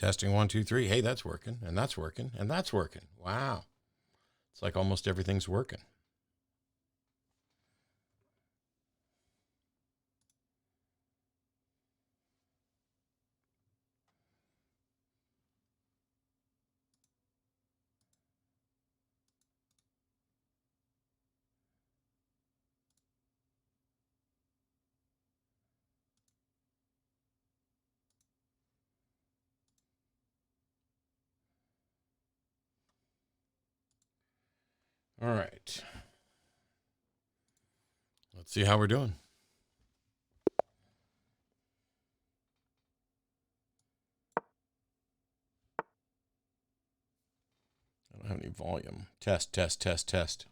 Testing 1, 2, 3. Hey, that's working, and that's working, and that's working. Wow. It's like almost everything's working. All right. Let's see how we're doing. I don't have any volume. Test, test, test, test.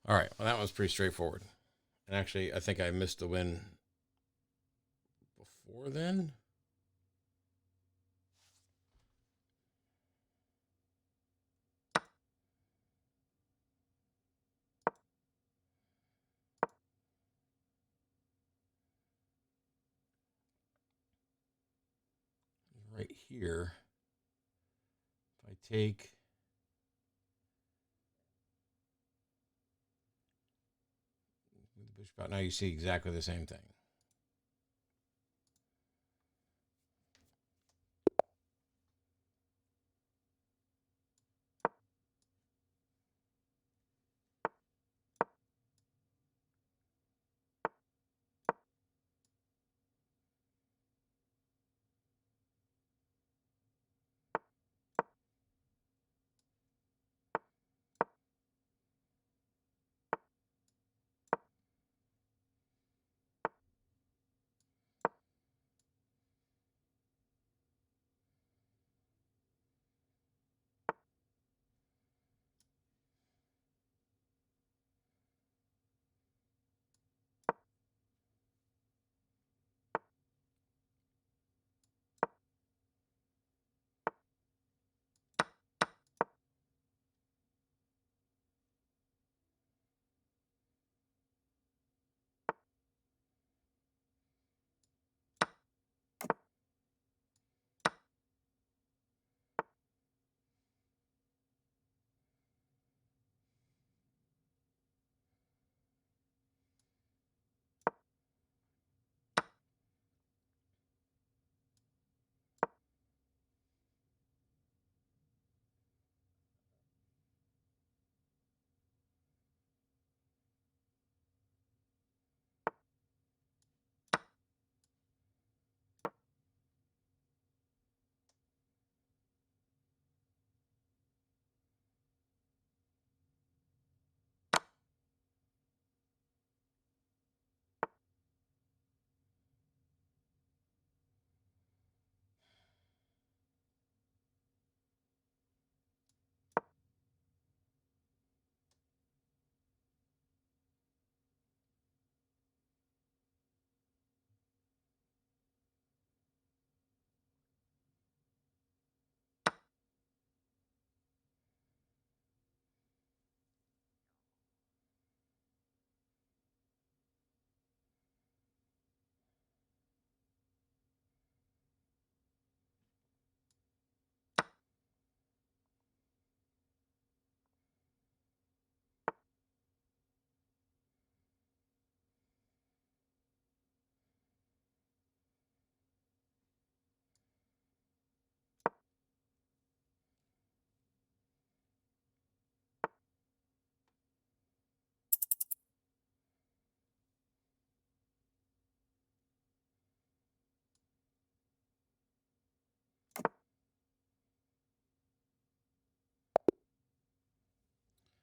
All right. Well, that was pretty straightforward. And actually, I think I missed the win before then. Right here. If I take the bishop out, now you see exactly the same thing.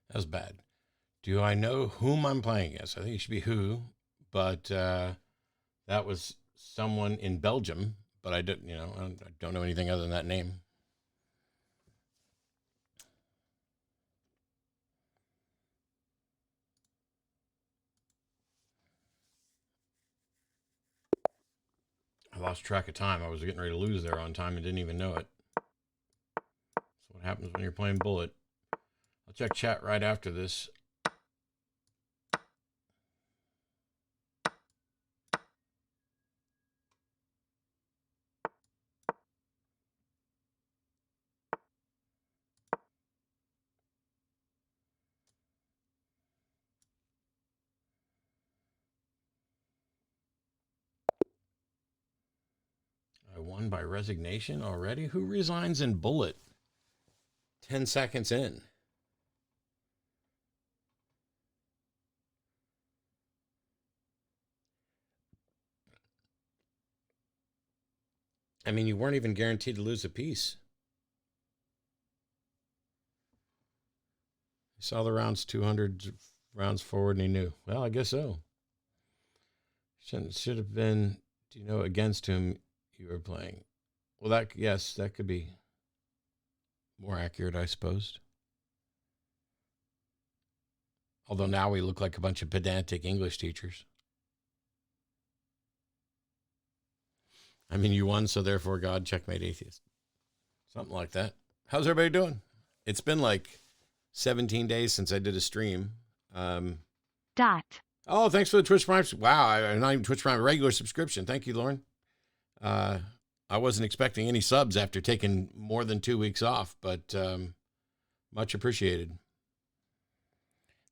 That was bad. Do I know whom I'm playing against? I think it should be who, but that was someone in Belgium. But I didn't, I don't know anything other than that name. I lost track of time. I was getting ready to lose there on time and didn't even know it. That's what happens when you're playing Bullet. I'll check chat right after this. I won by resignation already? Who resigns in Bullet? 10 seconds in. I mean, you weren't even guaranteed to lose a piece. He saw the rounds 200 rounds forward and he knew. Well, I guess so. Should have been, do you know against whom you were playing? Well, yes, that could be more accurate, I suppose. Although now we look like a bunch of pedantic English teachers. I mean, you won, so therefore God, checkmate atheist. Something like that. How's everybody doing? It's been like 17 days since I did a stream. Oh, thanks for the Twitch Prime. Wow, I'm not even Twitch Prime, regular subscription. Thank you, Lauren. I wasn't expecting any subs after taking more than 2 weeks off, but much appreciated.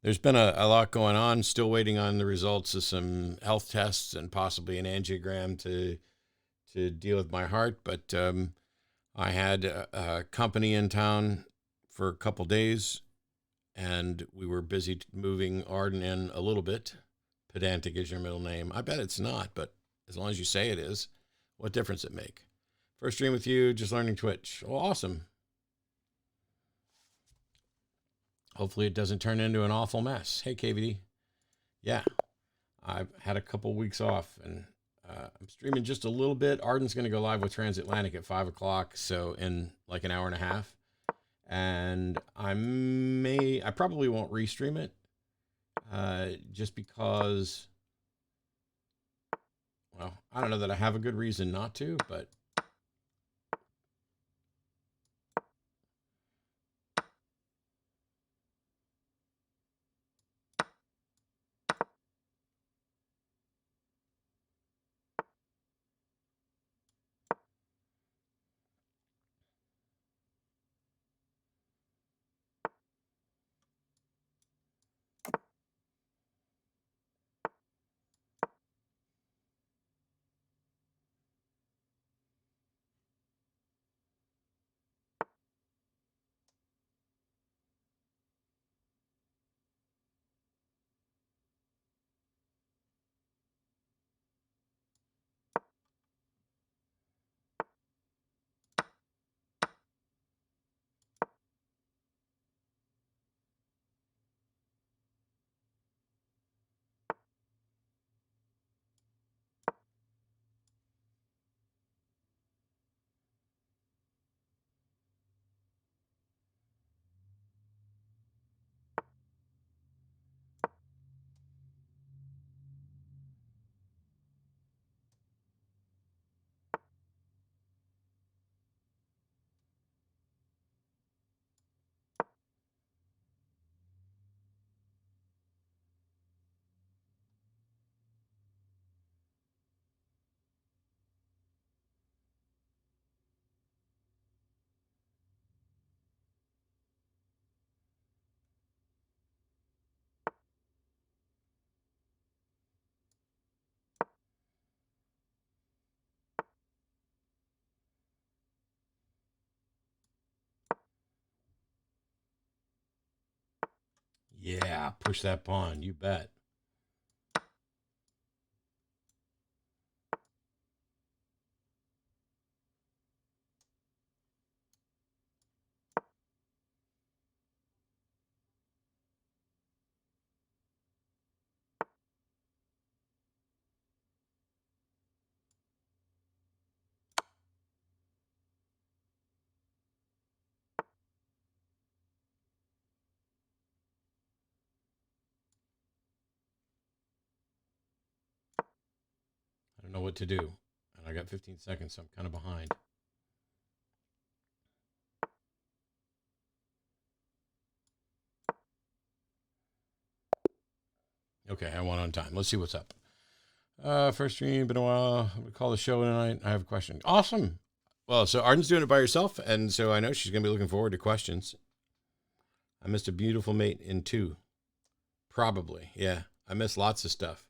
There's been a lot going on. Still waiting on the results of some health tests and possibly an angiogram to deal with my heart. But I had a company in town for a couple days, and we were busy moving Arden in a little bit. Pedantic is your middle name. I bet it's not, but as long as you say it is, what difference it make? First stream with you, just learning Twitch. Oh, awesome. Hopefully it doesn't turn into an awful mess. Hey, KVD. Yeah, I've had a couple weeks off, and I'm streaming just a little bit. Arden's going to go live with Transatlantic at 5 o'clock, so in like an hour and a half. And I probably won't restream it, just because, well, I don't know that I have a good reason not to, but yeah, push that pawn, you bet. what to do. And I got 15 seconds, so I'm kind of behind. Okay, I went on time. Let's see what's up. First stream, been a while. We call the show tonight. I have a question. Awesome. Well, so Arden's doing it by herself, and so I know she's going to be looking forward to questions. I missed a beautiful mate in 2. Probably, yeah. I missed lots of stuff.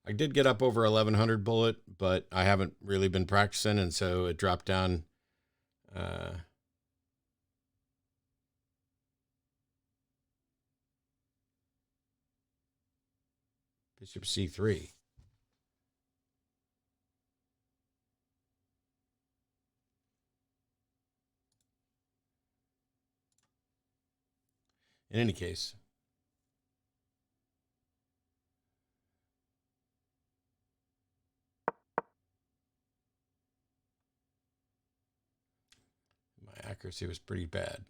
I did get up over 1100 bullet, but I haven't really been practicing, and so it dropped down. Bishop C3. In any case, my accuracy was pretty bad.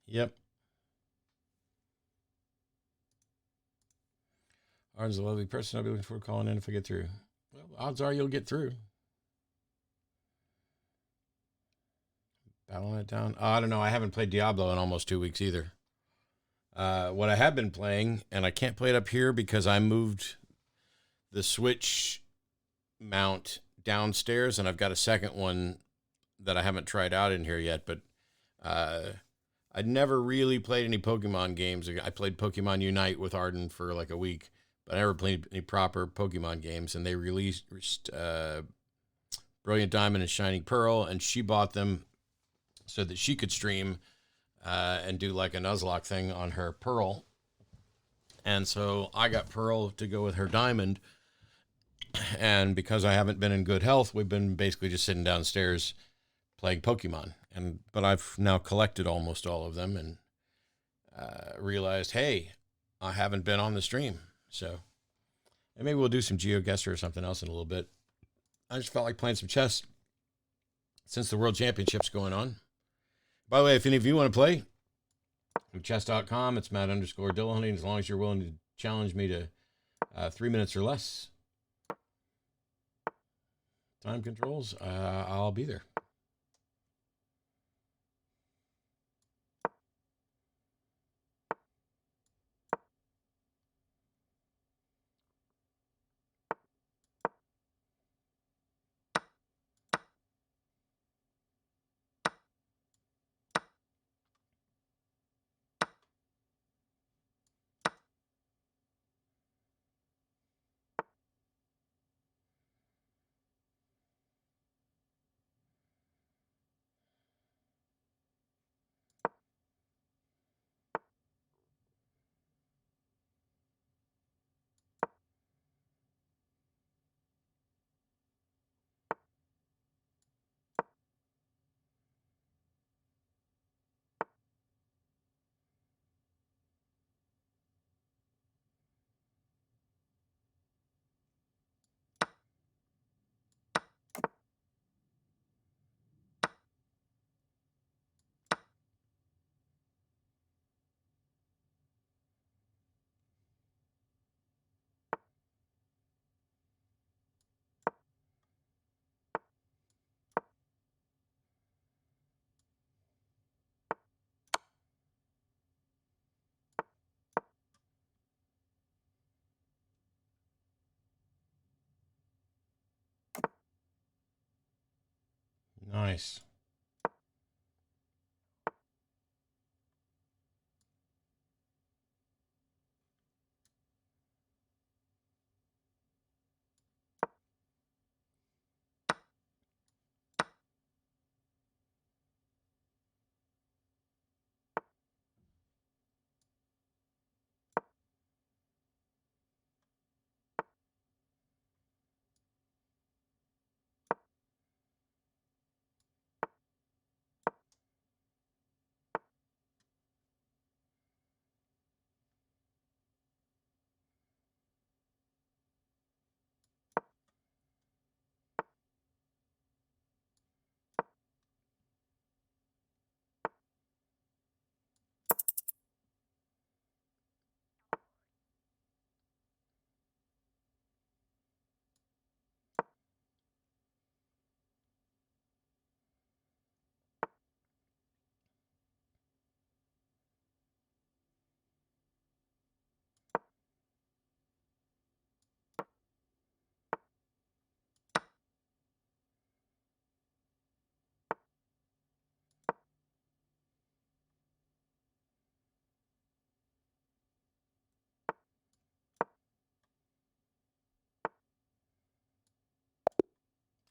Yep. Arden's a lovely person. I'll be looking forward to calling in if I get through. Well, odds are you'll get through. Battling it down. Oh, I don't know. I haven't played Diablo in almost 2 weeks either. What I have been playing, and I can't play it up here because I moved the Switch mount downstairs, and I've got a second one that I haven't tried out in here yet. But I'd never really played any Pokemon games. I played Pokemon Unite with Arden for like a week, but I never played any proper Pokemon games. And they released Brilliant Diamond and Shining Pearl, and she bought them so that she could stream and do like a Nuzlocke thing on her Pearl. And so I got Pearl to go with her Diamond. And because I haven't been in good health, we've been basically just sitting downstairs playing Pokemon. But I've now collected almost all of them and realized, hey, I haven't been on the stream. So and maybe we'll do some Geoguessr or something else in a little bit. I just felt like playing some chess since the World Championship's going on. By the way, if any of you want to play, chess.com, it's Matt_Dillahunting. As long as you're willing to challenge me to 3 minutes or less time controls, I'll be there. Nice.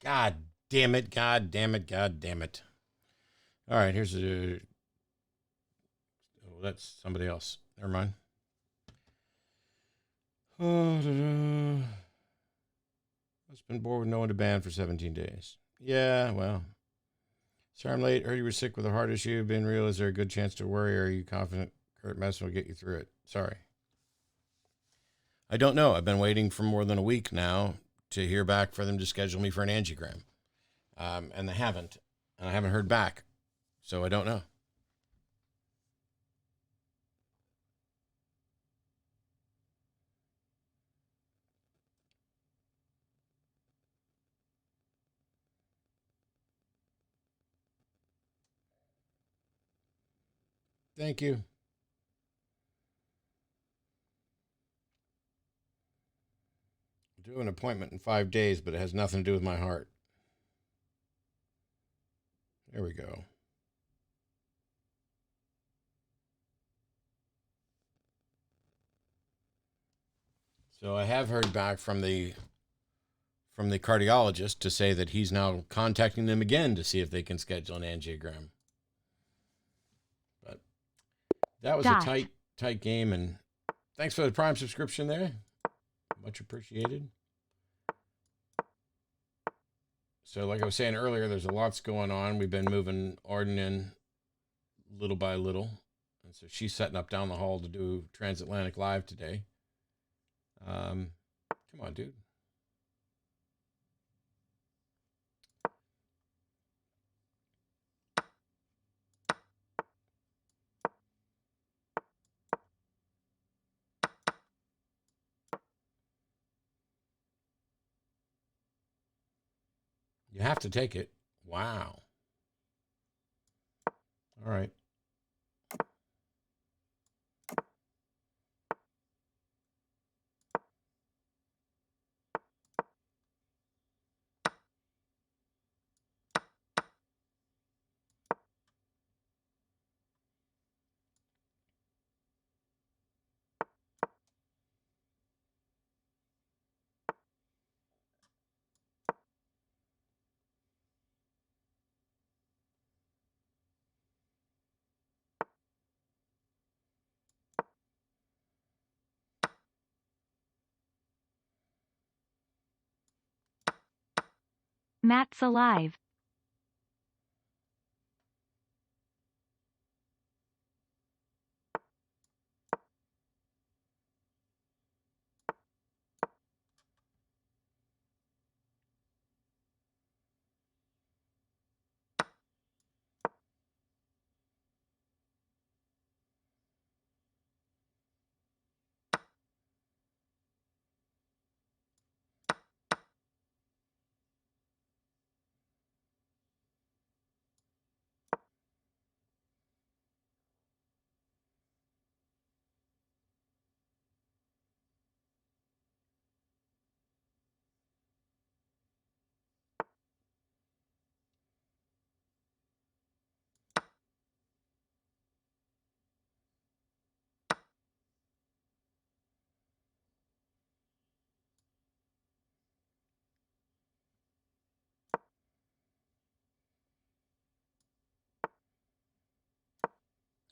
God damn it. God damn it. God damn it. All right, here's a. Oh, that's somebody else. Never mind. Oh, I've been bored with no one to ban for 17 days. Yeah, well. Sorry I'm late. Heard you were sick with a heart issue. Being real, is there a good chance to worry? Or are you confident Kurt Messon will get you through it? Sorry. I don't know. I've been waiting for more than a week now to hear back for them to schedule me for an angiogram. And they haven't. And I haven't heard back. So I don't know. Thank you. I do an appointment in 5 days, but it has nothing to do with my heart. There we go. So I have heard back from the cardiologist to say that he's now contacting them again to see if they can schedule an angiogram. But that was a tight game, and thanks for the Prime subscription there. Much appreciated. So like I was saying earlier, there's a lots going on. We've been moving Arden in little by little. And so she's setting up down the hall to do Transatlantic Live today. Come on, dude. You have to take it. Wow. All right. Matt's alive.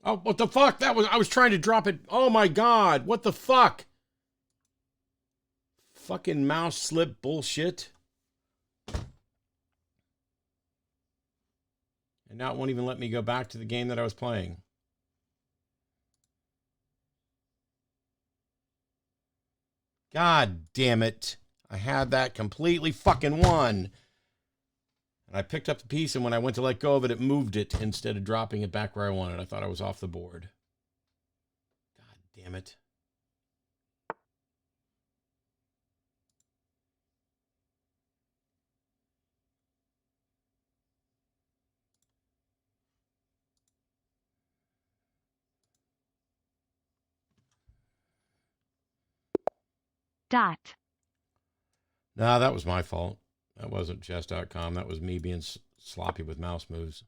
Oh, what the fuck? I was trying to drop it. Oh my God. What the fuck? Fucking mouse slip bullshit. And now it won't even let me go back to the game that I was playing. God damn it. I had that completely fucking won. And I picked up the piece, and when I went to let go of it, it moved it instead of dropping it back where I wanted. I thought I was off the board. God damn it. Dot. No, that was my fault. That wasn't chess.com. That was me being sloppy with mouse moves.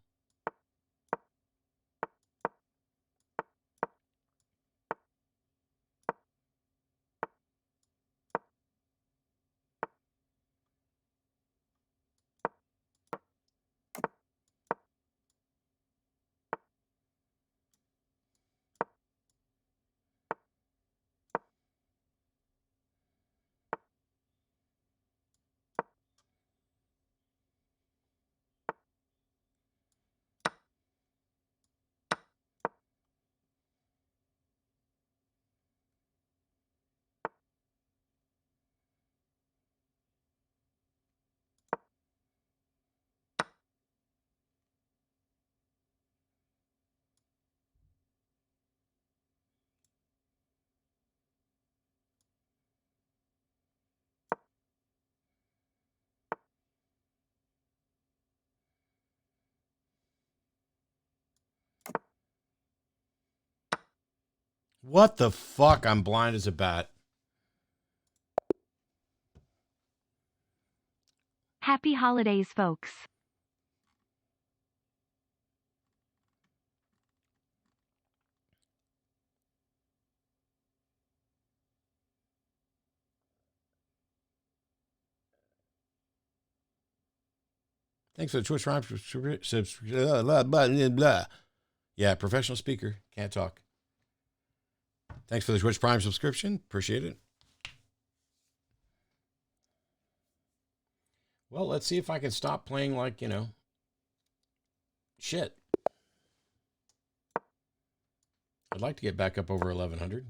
What the fuck? I'm blind as a bat. Happy holidays, folks. Thanks for the Twitch Prime blah, blah, blah. Yeah, professional speaker. Can't talk. Thanks for the Twitch Prime subscription. Appreciate it. Well, let's see if I can stop playing like, shit. I'd like to get back up over 1100.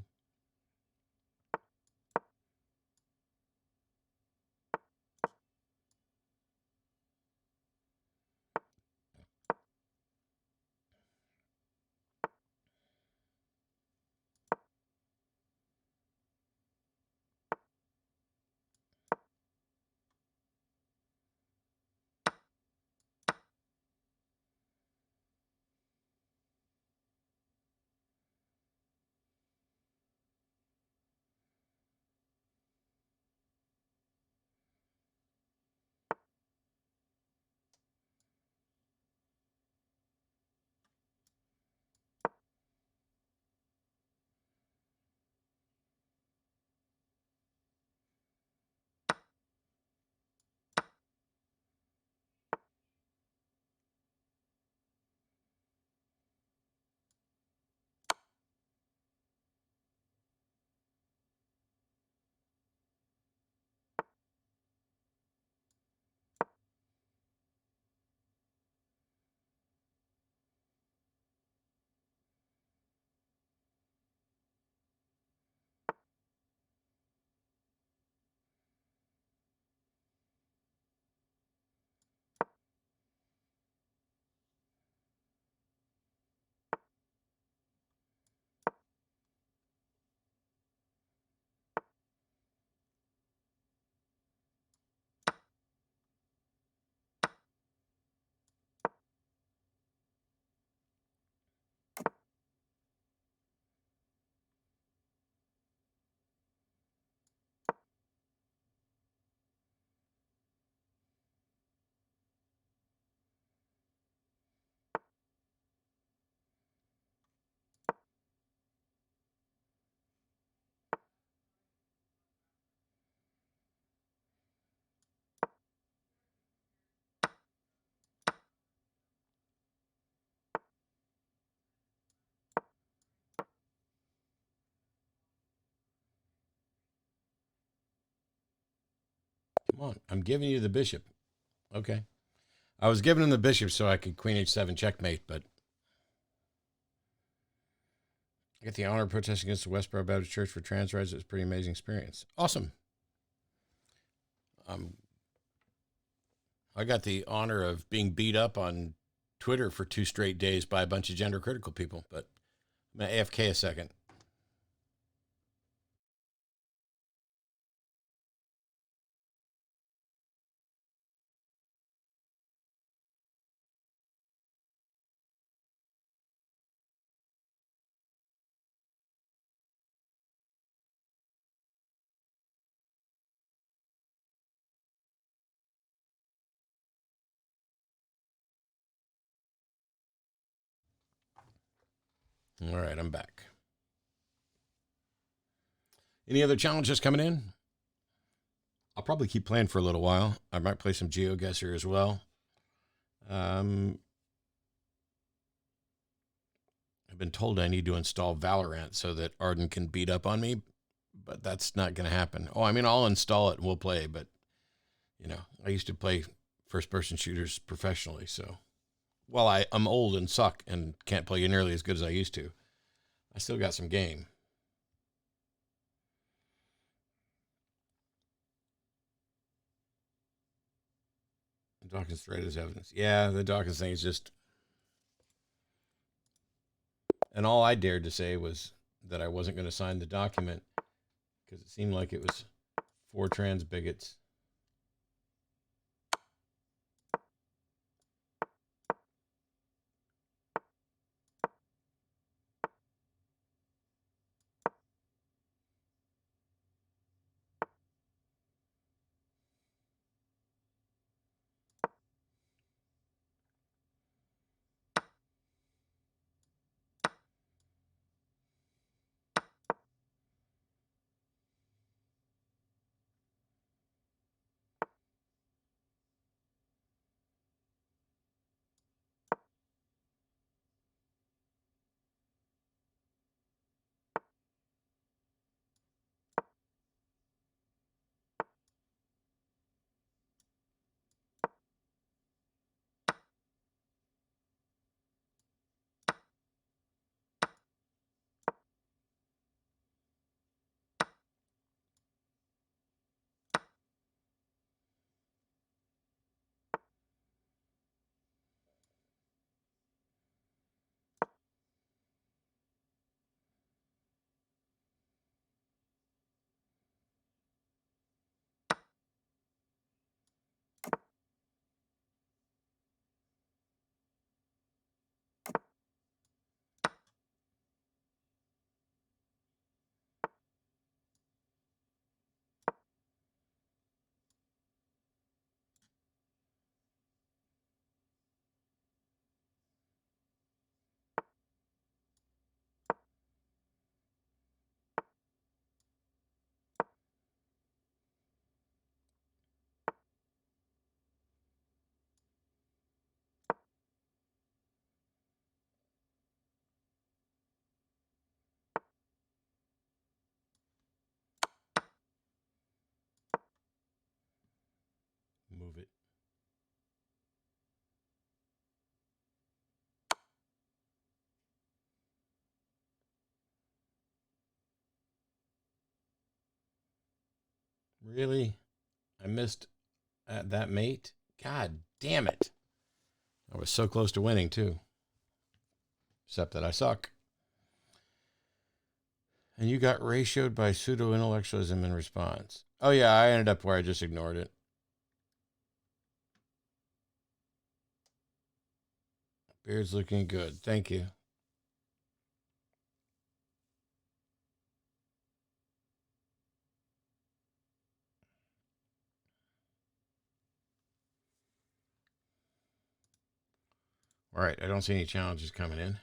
Come on. I'm giving you the bishop. Okay. I was giving him the bishop so I could queen h7 checkmate, but I get the honor of protesting against the Westboro Baptist Church for trans rights. It's a pretty amazing experience. Awesome. I got the honor of being beat up on Twitter for 2 straight days by a bunch of gender critical people, but I'm going to AFK a second. All right, I'm back. Any other challenges coming in? I'll probably keep playing for a little while. I might play some Geoguessr as well. I've been told I need to install Valorant so that Arden can beat up on me, but that's not going to happen. Oh, I mean, I'll install it and we'll play, but, I used to play first-person shooters professionally, so while I'm old and suck and can't play nearly as good as I used to, I still got some game. Dawkins thread is evidence. Yeah, the Dawkins thing is just... And all I dared to say was that I wasn't going to sign the document because it seemed like it was for trans bigots. Really? I missed that mate? God damn it. I was so close to winning, too. Except that I suck. And you got ratioed by pseudo-intellectualism in response. Oh, yeah, I ended up where I just ignored it. Beard's looking good. Thank you. All right, I don't see any challenges coming in.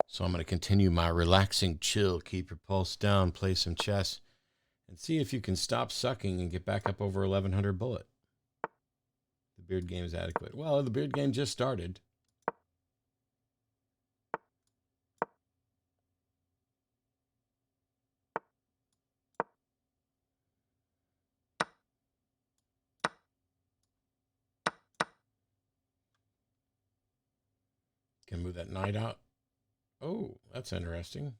So I'm going to continue my relaxing chill, keep your pulse down, play some chess, and see if you can stop sucking and get back up over 1100 bullet. The beard game is adequate. Well, the beard game just started. Can move that knight out. Oh, that's interesting.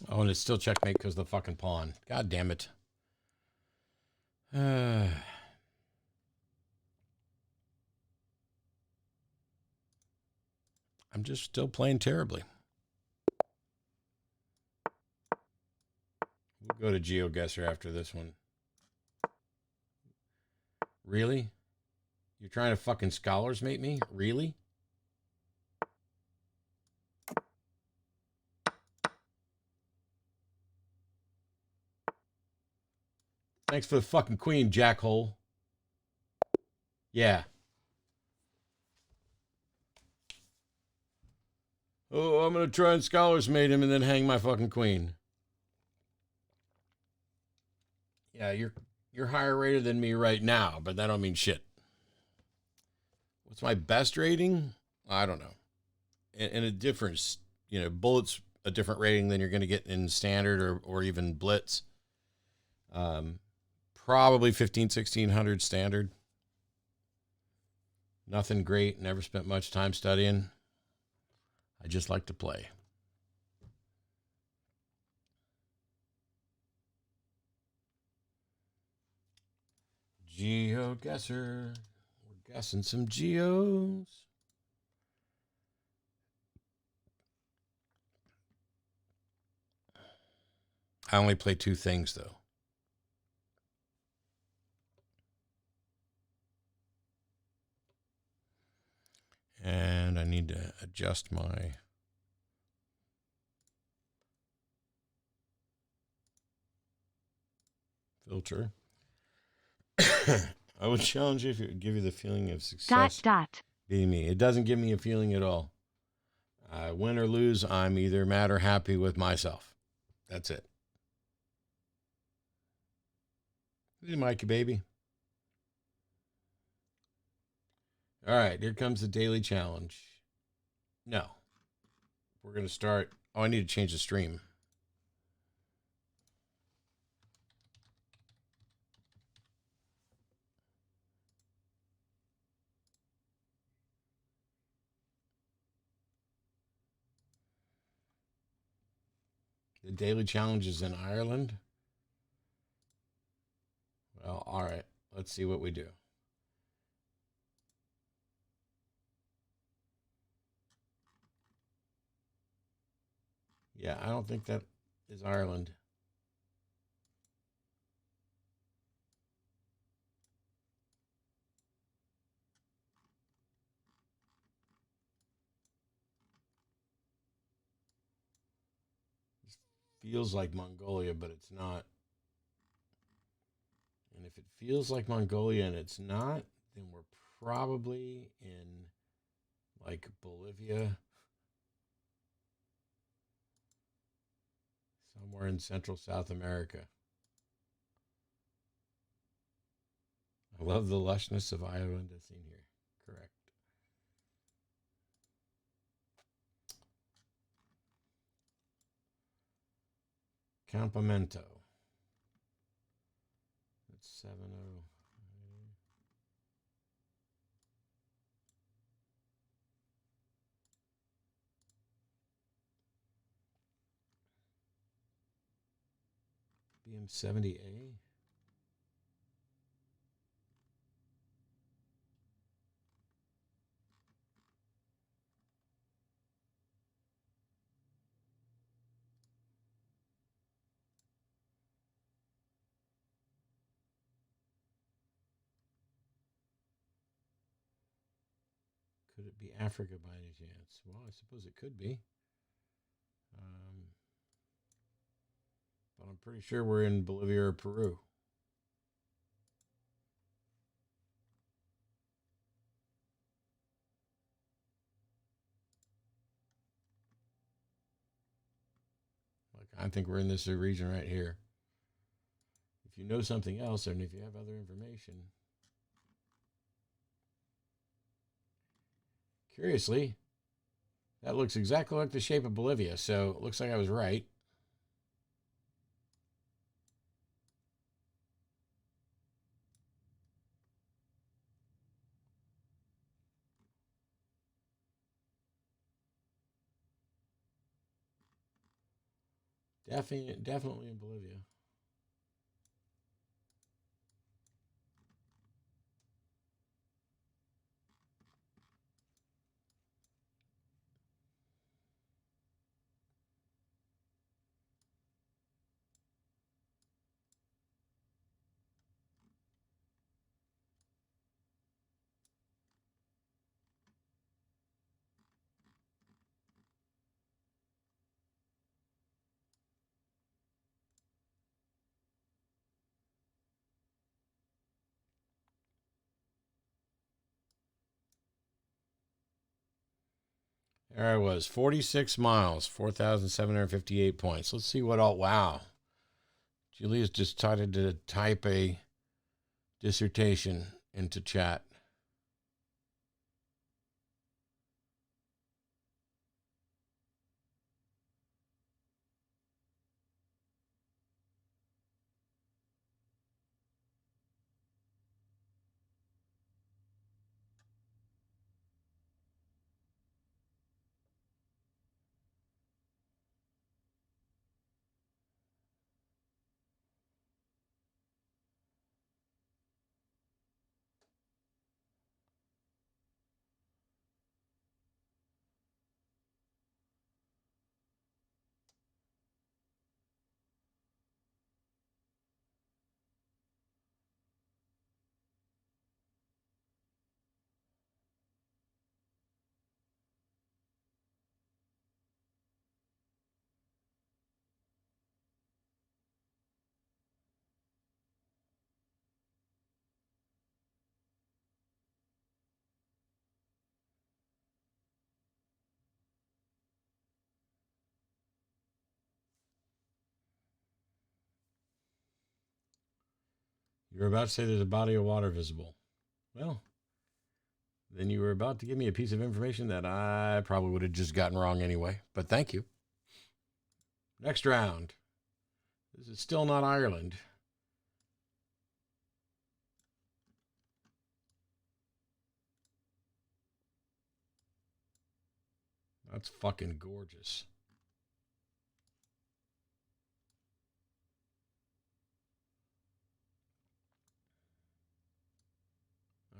Oh, and it's still checkmate because the fucking pawn. God damn it. I'm just still playing terribly. We'll go to Geoguessr after this one. Really? You're trying to fucking scholars mate me? Really? Thanks for the fucking queen, jackhole. Yeah. Oh, I'm gonna try and scholars mate him and then hang my fucking queen. Yeah, you're higher rated than me right now, but that don't mean shit. What's my best rating? I don't know. And a difference, bullets a different rating than you're going to get in standard or even blitz. Probably 1600 standard. Nothing great. Never spent much time studying. I just like to play. Geoguessr. We're guessing some geos. I only play 2 things, though. And I need to adjust my filter. I would challenge you if it would give you the feeling of success being me. It doesn't give me a feeling at all. Win or lose, I'm either mad or happy with myself. That's it. Hey, Mikey, baby. All right, here comes the daily challenge. No. We're going to start. Oh, I need to change the stream. The daily challenge is in Ireland. Well, all right. Let's see what we do. Yeah, I don't think that is Ireland. It feels like Mongolia, but it's not. And if it feels like Mongolia and it's not, then we're probably in like Bolivia, somewhere in Central South America. I love the lushness of Ireland as seen here. Correct. Campamento. That's 70. BM70A. Could it be Africa by any chance? Well, I suppose it could be. But I'm pretty sure we're in Bolivia or Peru. Like, I think we're in this region right here. If you know something else, and if you have other information. Curiously, that looks exactly like the shape of Bolivia, so it looks like I was right. Definitely in Bolivia. There I was, 46 miles, 4,758 points. Let's see what all. Wow. Julia's just started to type a dissertation into chat. You were about to say there's a body of water visible. Well, then you were about to give me a piece of information that I probably would have just gotten wrong anyway. But thank you. Next round. This is still not Ireland. That's fucking gorgeous.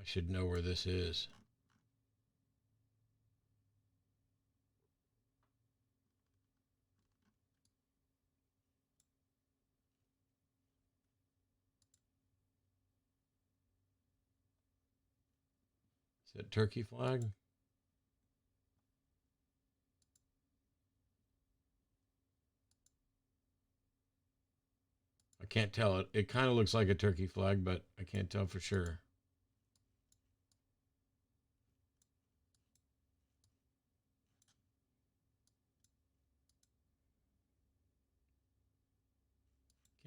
I should know where this is. Is that turkey flag? I can't tell it. It kind of looks like a turkey flag, but I can't tell for sure.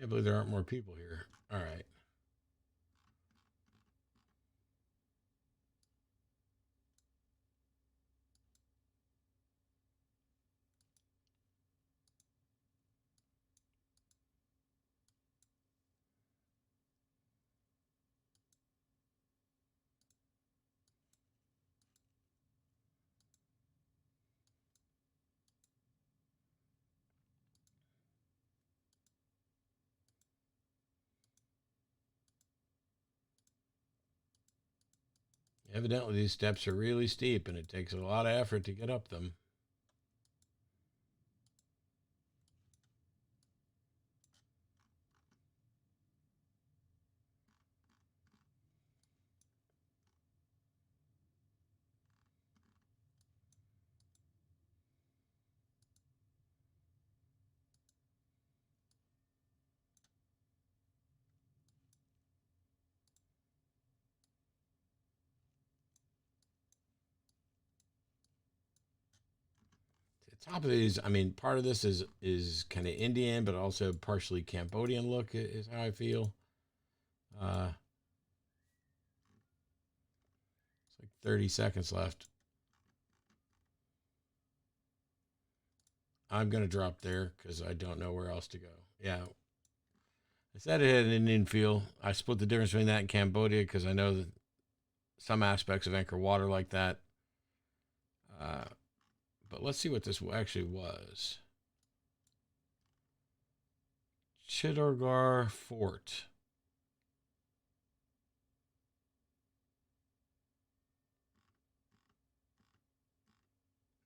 Can't believe there aren't more people here. All right. Evidently, these steps are really steep, and it takes a lot of effort to get up them. The top of these, I mean, part of this is kind of Indian, but also partially Cambodian look is how I feel. Uh, it's like 30 seconds left. I'm going to drop there because I don't know where else to go. Yeah. I said it had an Indian feel. I split the difference between that and Cambodia because I know that some aspects of Angkor Water like that. But let's see what this actually was. Chittorgarh Fort.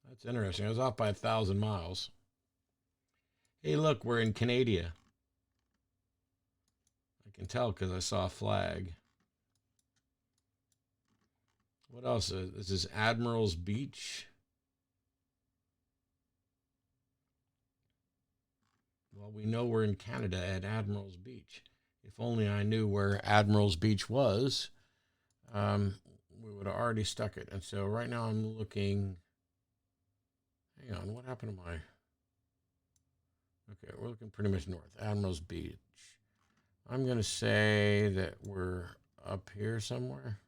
That's interesting. I was off by 1,000 miles. Hey, look, we're in Canada. I can tell because I saw a flag. What else? This is Admiral's Beach. Well, we know we're in Canada at Admiral's Beach. If only I knew where Admiral's Beach was, we would have already stuck it. And so right now I'm looking. Hang on, what happened to my. Okay, we're looking pretty much north. Admiral's Beach. I'm going to say that we're up here somewhere.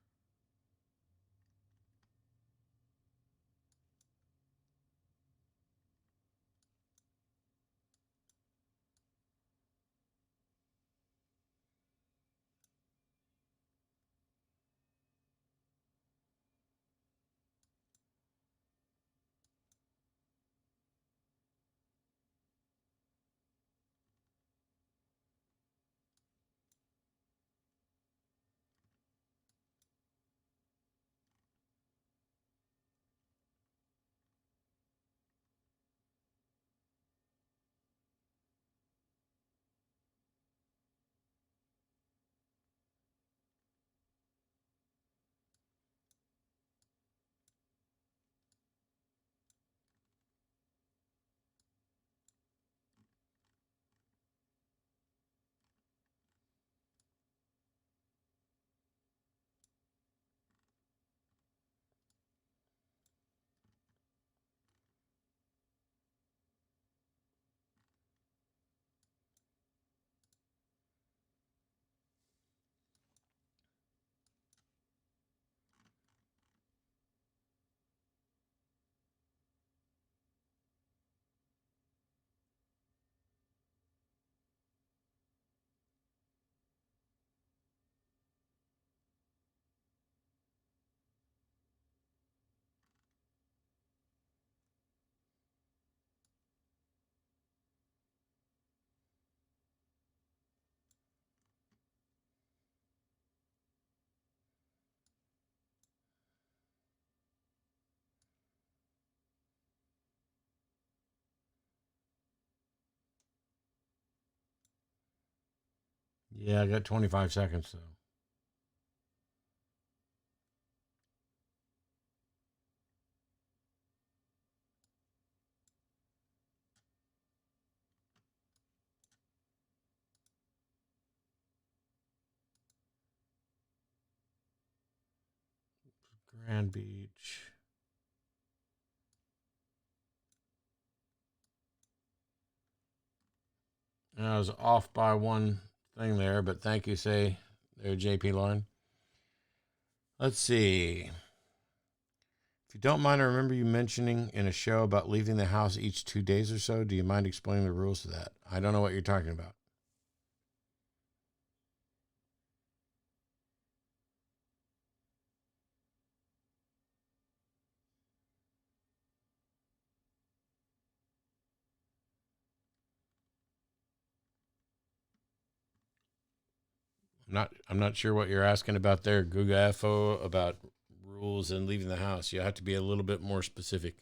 Yeah, I got 25 seconds, though. Grand Beach. And I was off by one thing there, but thank you, say there, JP Lauren. Let's see. If you don't mind, I remember you mentioning in a show about leaving the house each 2 days or so. Do you mind explaining the rules to that? I don't know what you're talking about. I'm not sure what you're asking about there, Geoguessr, about rules and leaving the house. You have to be a little bit more specific.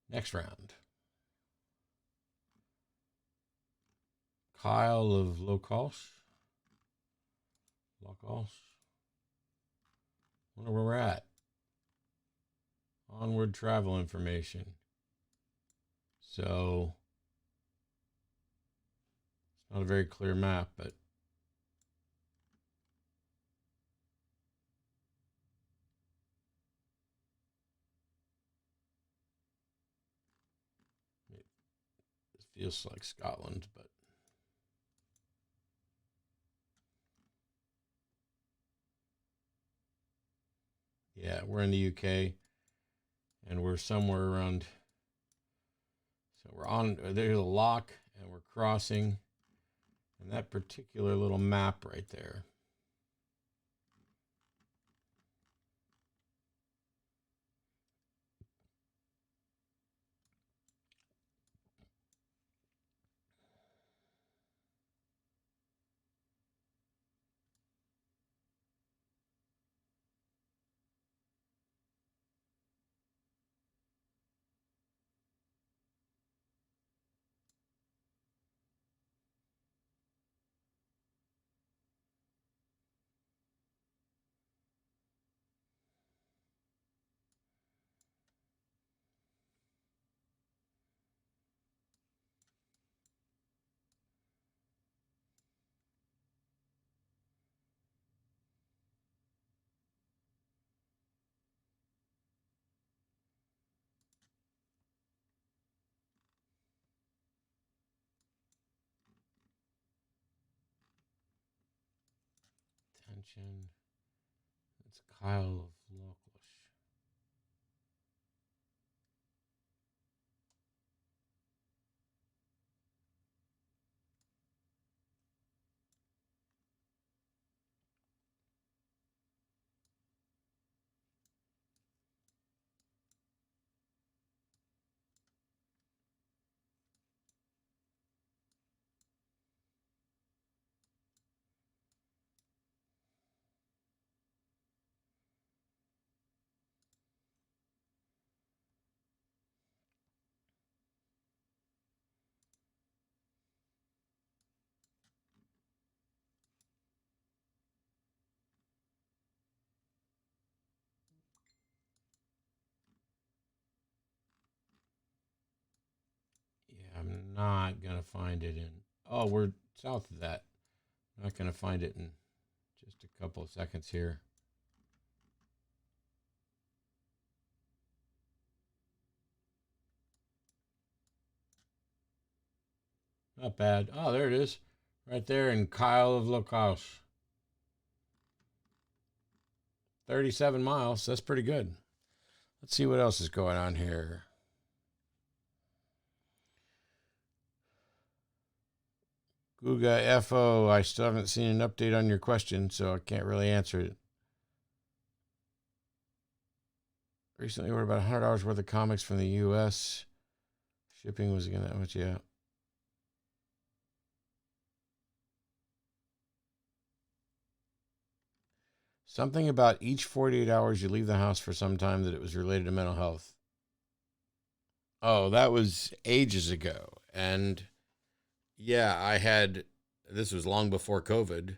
Next round. Kyle of Locos. Wonder where we're at. Onward travel information. So it's not a very clear map, but it feels like Scotland, but yeah, we're in the UK and we're somewhere around. So we're on, there's a lock and we're crossing, and that particular little map right there. Attention. It's Kyle of Locos. Yeah, I'm not going to find it in. Oh, we're south of that. Not going to find it in just a couple of seconds here. Not bad. Oh, there it is. Right there in Kyle of Locos. 37 miles. That's pretty good. Let's see what else is going on here. Guga FO, I still haven't seen an update on your question, so I can't really answer it. Recently ordered about $100 worth of comics from the U.S. Shipping was again that much, yeah. Something about each 48 hours you leave the house for some time that it was related to mental health. Oh, that was ages ago. And Yeah, this was long before COVID.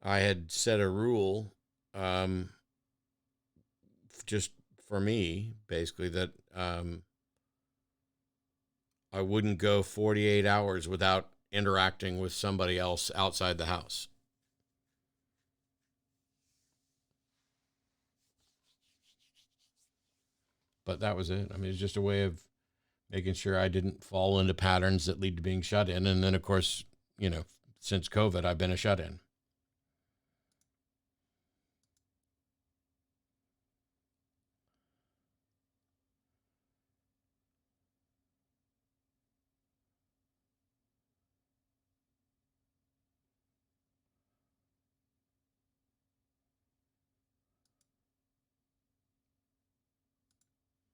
I had set a rule, um, just for me, basically, that I wouldn't go 48 hours without interacting with somebody else outside the house. But that was it. I mean, it's just a way of making sure I didn't fall into patterns that lead to being shut in. And then, of course, since COVID, I've been a shut in.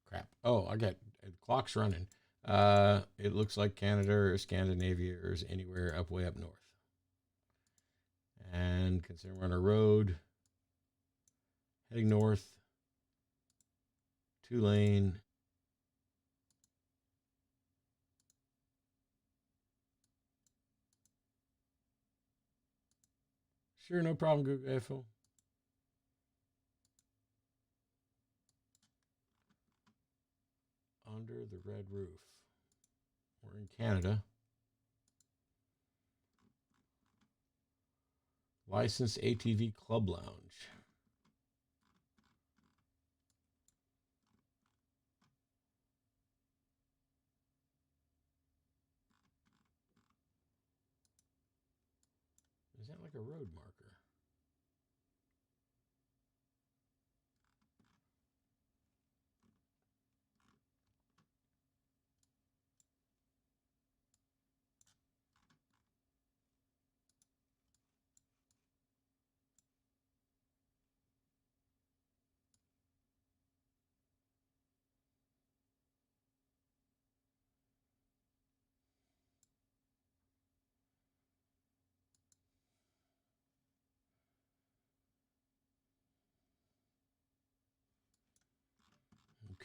Crap. Oh, I got the clock's running. It looks like Canada or Scandinavia or is anywhere up way up north. And consider we're on a road heading north, 2 lane. Sure, no problem, Google Eiffel. Under the red roof. We're in Canada. Licensed ATV Club Lounge. Is that like a road marker?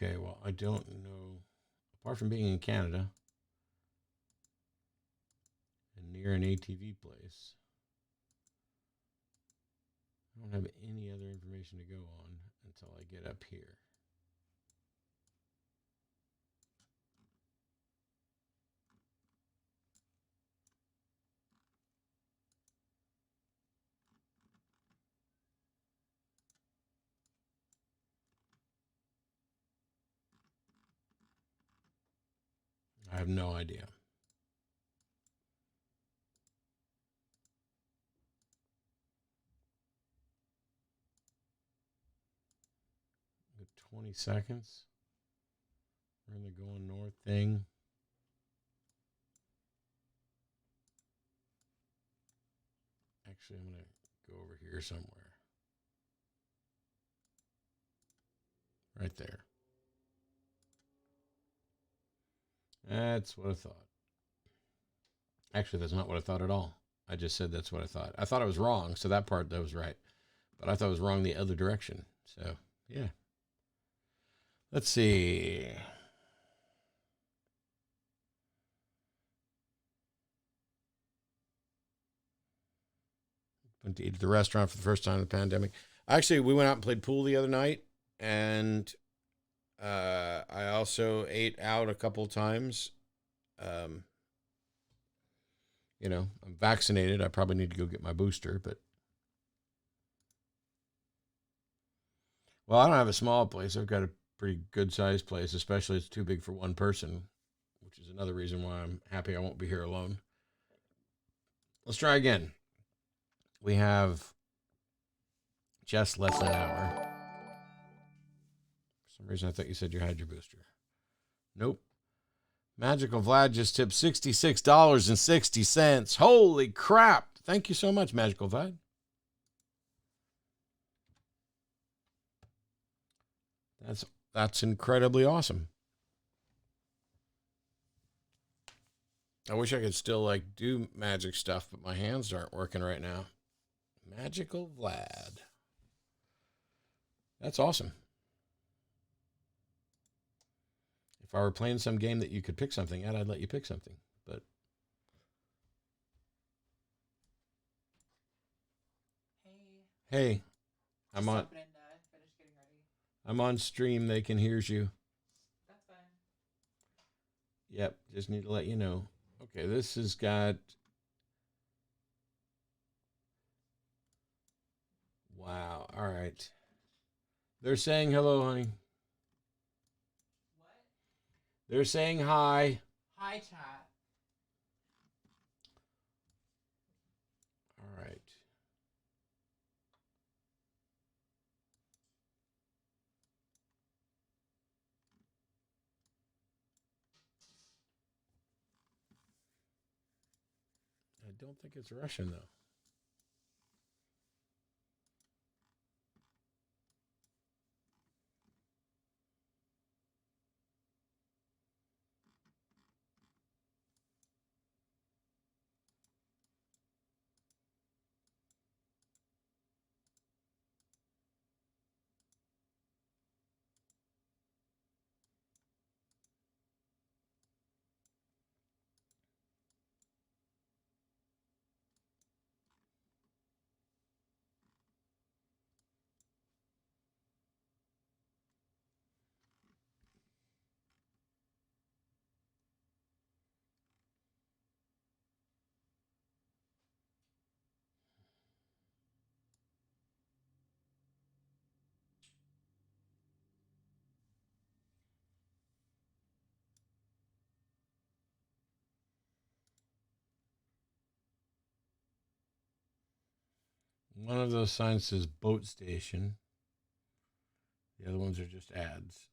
Okay, well, I don't know. Apart from being in Canada and near an ATV place, I don't have any other information to go on until I get up here. I have no idea. 20 seconds. We're in the going north thing. Actually, I'm going to go over here somewhere. Right there. That's what I thought. Actually, that's not what I thought at all. I just said that's what I thought. I thought I was wrong, so that part that was right. But I thought I was wrong the other direction. So, yeah. Let's see. Went to eat at the restaurant for the first time in the pandemic. Actually, we went out and played pool the other night, and I also ate out a couple times. Um, I'm vaccinated. I probably need to go get my booster, but well, I don't have a small place. I've got a pretty good sized place, especially it's too big for one person, which is another reason why I'm happy I won't be here alone. Let's try again. We have just less than an hour. For some reason, I thought you said you had your booster. Nope. Magical Vlad just tipped $66.60. Holy crap. Thank you so much, Magical Vlad. That's incredibly awesome. I wish I could still do magic stuff, but my hands aren't working right now. Magical Vlad. That's awesome. If I were playing some game that you could pick something at, I'd let you pick something. But Hey, I'm Just on. jumping in to finish getting ready. I'm on stream. They can hear you. That's fine. Yep. Just need to let you know. Okay, this has got. Wow. All right. They're saying hello, honey. What? They're saying hi. Hi, chat. All right. I don't think it's Russian, though. One of those signs says boat station. The other ones are just ads.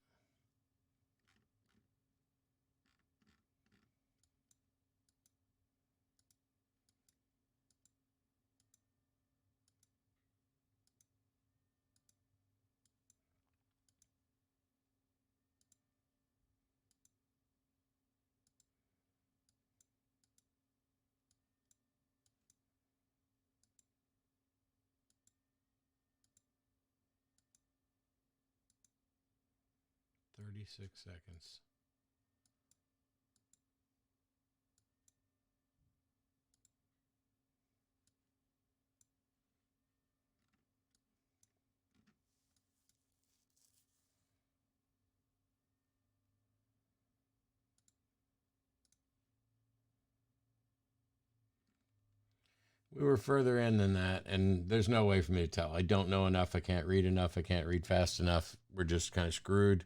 $36. We were further in than that, and there's no way for me to tell. I don't know enough. I can't read enough. I can't read fast enough. We're just kind of screwed.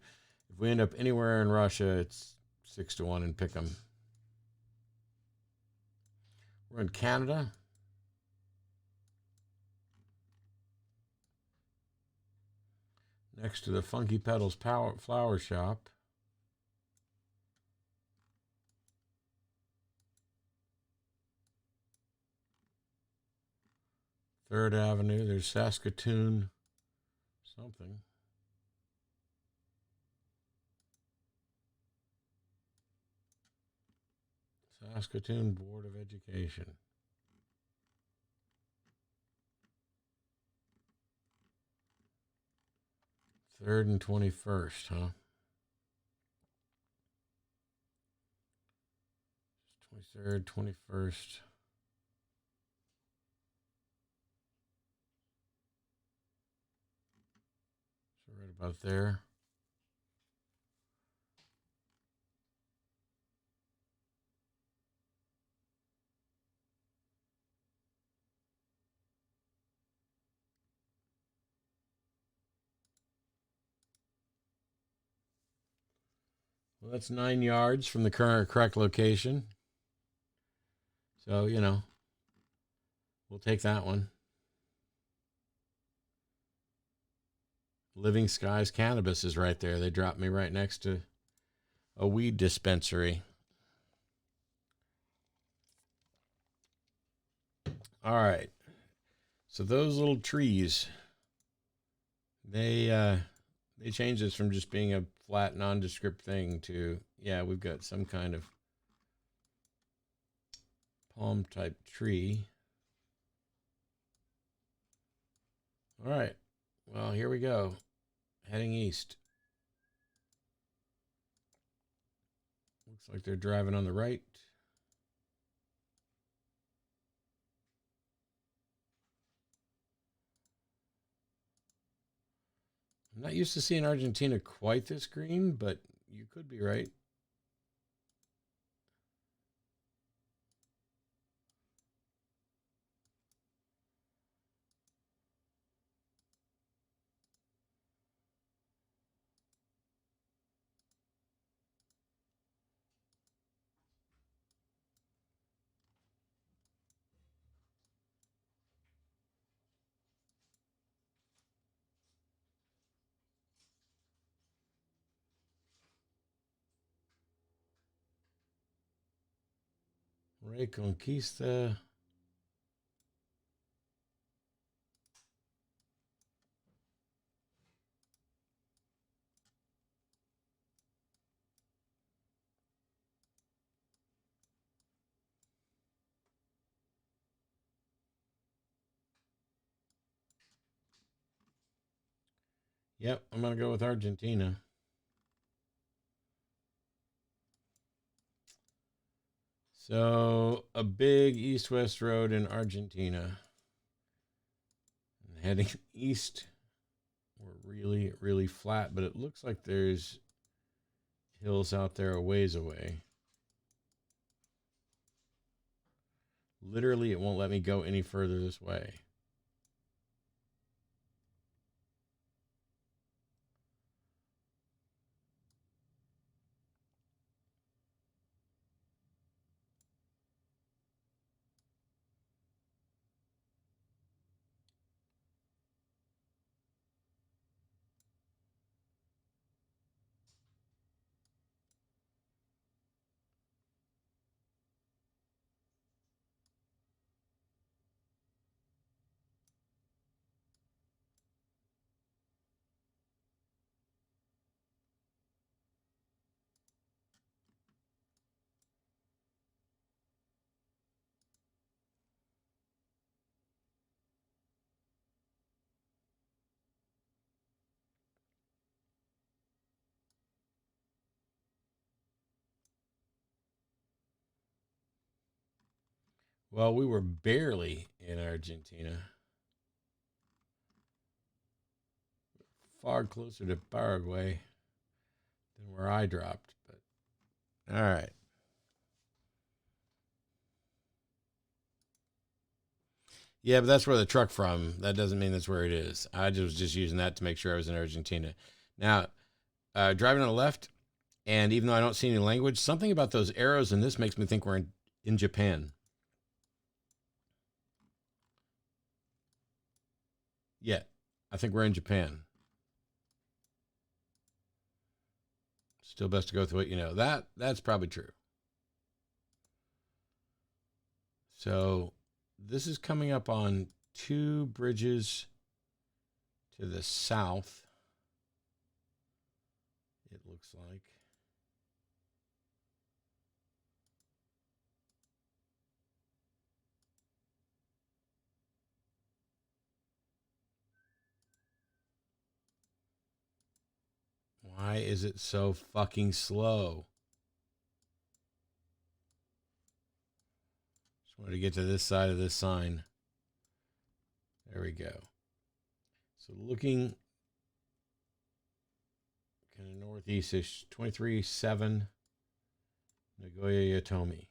If we end up anywhere in Russia, it's 6-1 and pick 'em. We're in Canada. Next to the Funky Petals Flower Shop. Third Avenue. There's Saskatoon something. Saskatoon Board of Education. 3rd and 21st, huh? 23rd, 21st. So right about there. Well, that's 9 yards from the correct location. So, we'll take that one. Living Skies Cannabis is right there. They dropped me right next to a weed dispensary. All right. So those little trees, they changed this from just being a flat, nondescript thing to, yeah, we've got some kind of palm type tree. All right. Well, here we go. Heading east. Looks like they're driving on the right. I'm not used to seeing Argentina quite this green, but you could be right. Reconquista. Yep, I'm going to go with Argentina. So, a big east-west road in Argentina. And heading east, we're really, really flat, but it looks like there's hills out there a ways away. Literally, it won't let me go any further this way. Well, we were barely in Argentina. Far closer to Paraguay than where I dropped. But all right. Yeah, but that's where the truck from. That doesn't mean that's where it is. I was just using that to make sure I was in Argentina. Now, driving on the left, and even though I don't see any language, something about those arrows in this makes me think we're in Japan. Yeah, I think we're in Japan. Still best to go with what you know. That's probably true. So this is coming up on two bridges to the south, it looks like. Why is it so fucking slow? Just wanted to get to this side of this sign. There we go. So looking kind of northeast-ish, 23-7 Nagoya Yatomi.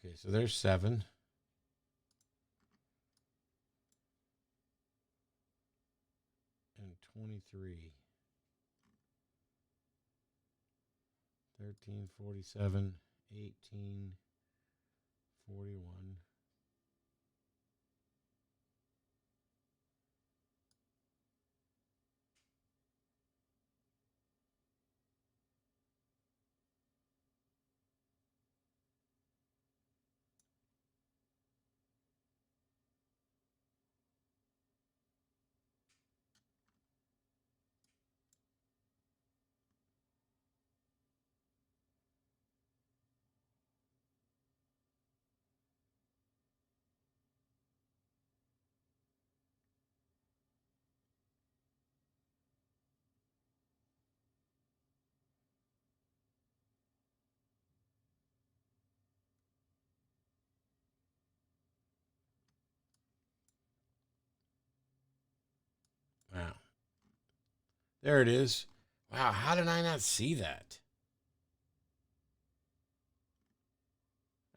Okay, so there's 7. And 23. 13, 47, 18, 41. There it is. Wow, how did I not see that?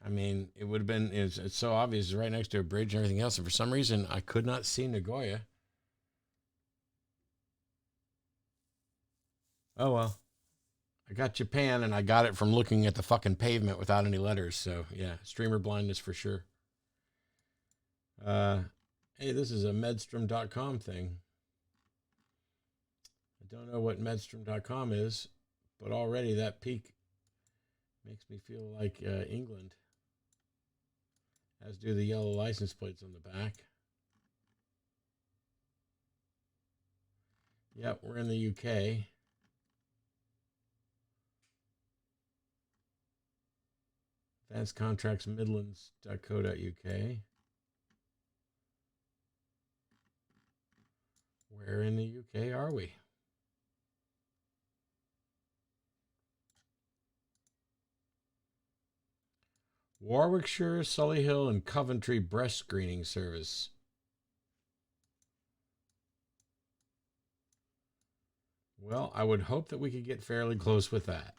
I mean, it would have been, it's so obvious. It's right next to a bridge and everything else. And for some reason, I could not see Nagoya. Oh, well. I got Japan and I got it from looking at the fucking pavement without any letters. So, yeah, streamer blindness for sure. Hey, this is a medstrom.com thing. I don't know what medstrom.com is, but already that peak makes me feel like England, as do the yellow license plates on the back. Yep, we're in the UK. Advanced Contracts Midlands.co.uk. Where in the UK are we? Warwickshire, Solihull, and Coventry breast screening service. Well, I would hope that we could get fairly close with that.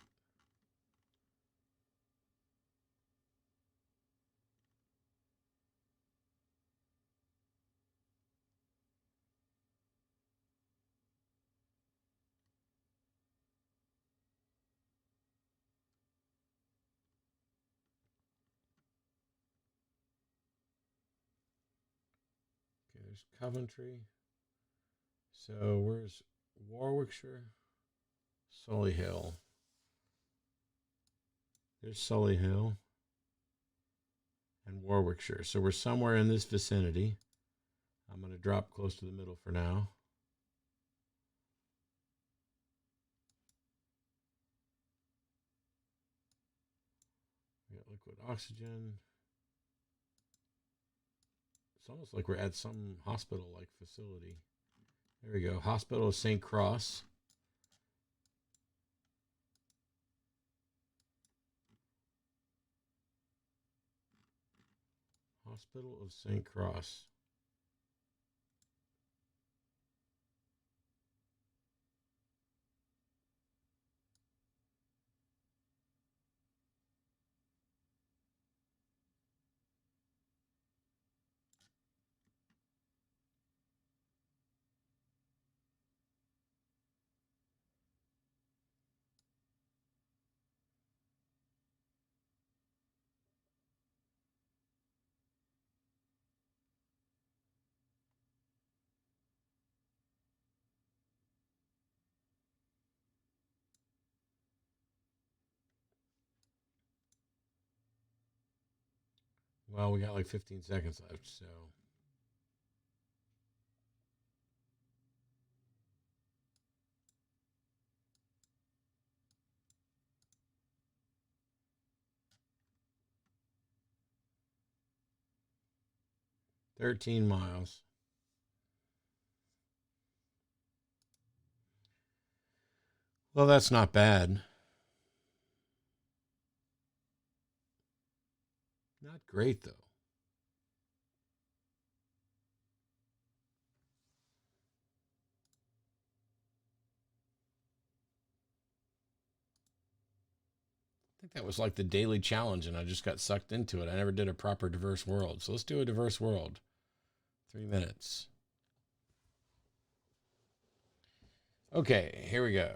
Okay, there's Coventry. So where's Warwickshire? Solihull. There's Solihull and Warwickshire. So we're somewhere in this vicinity. I'm going to drop close to the middle for now. We got liquid oxygen. It's almost like we're at some hospital-like facility. There we go. Hospital of St. Cross. Hospital of St. Cross. Well, we got like 15 seconds left, so. $13 miles. Well, that's not bad. Not great, though. I think that was like the daily challenge, and I just got sucked into it. I never did a proper diverse world. So let's do a diverse world. 3 minutes. Okay, here we go.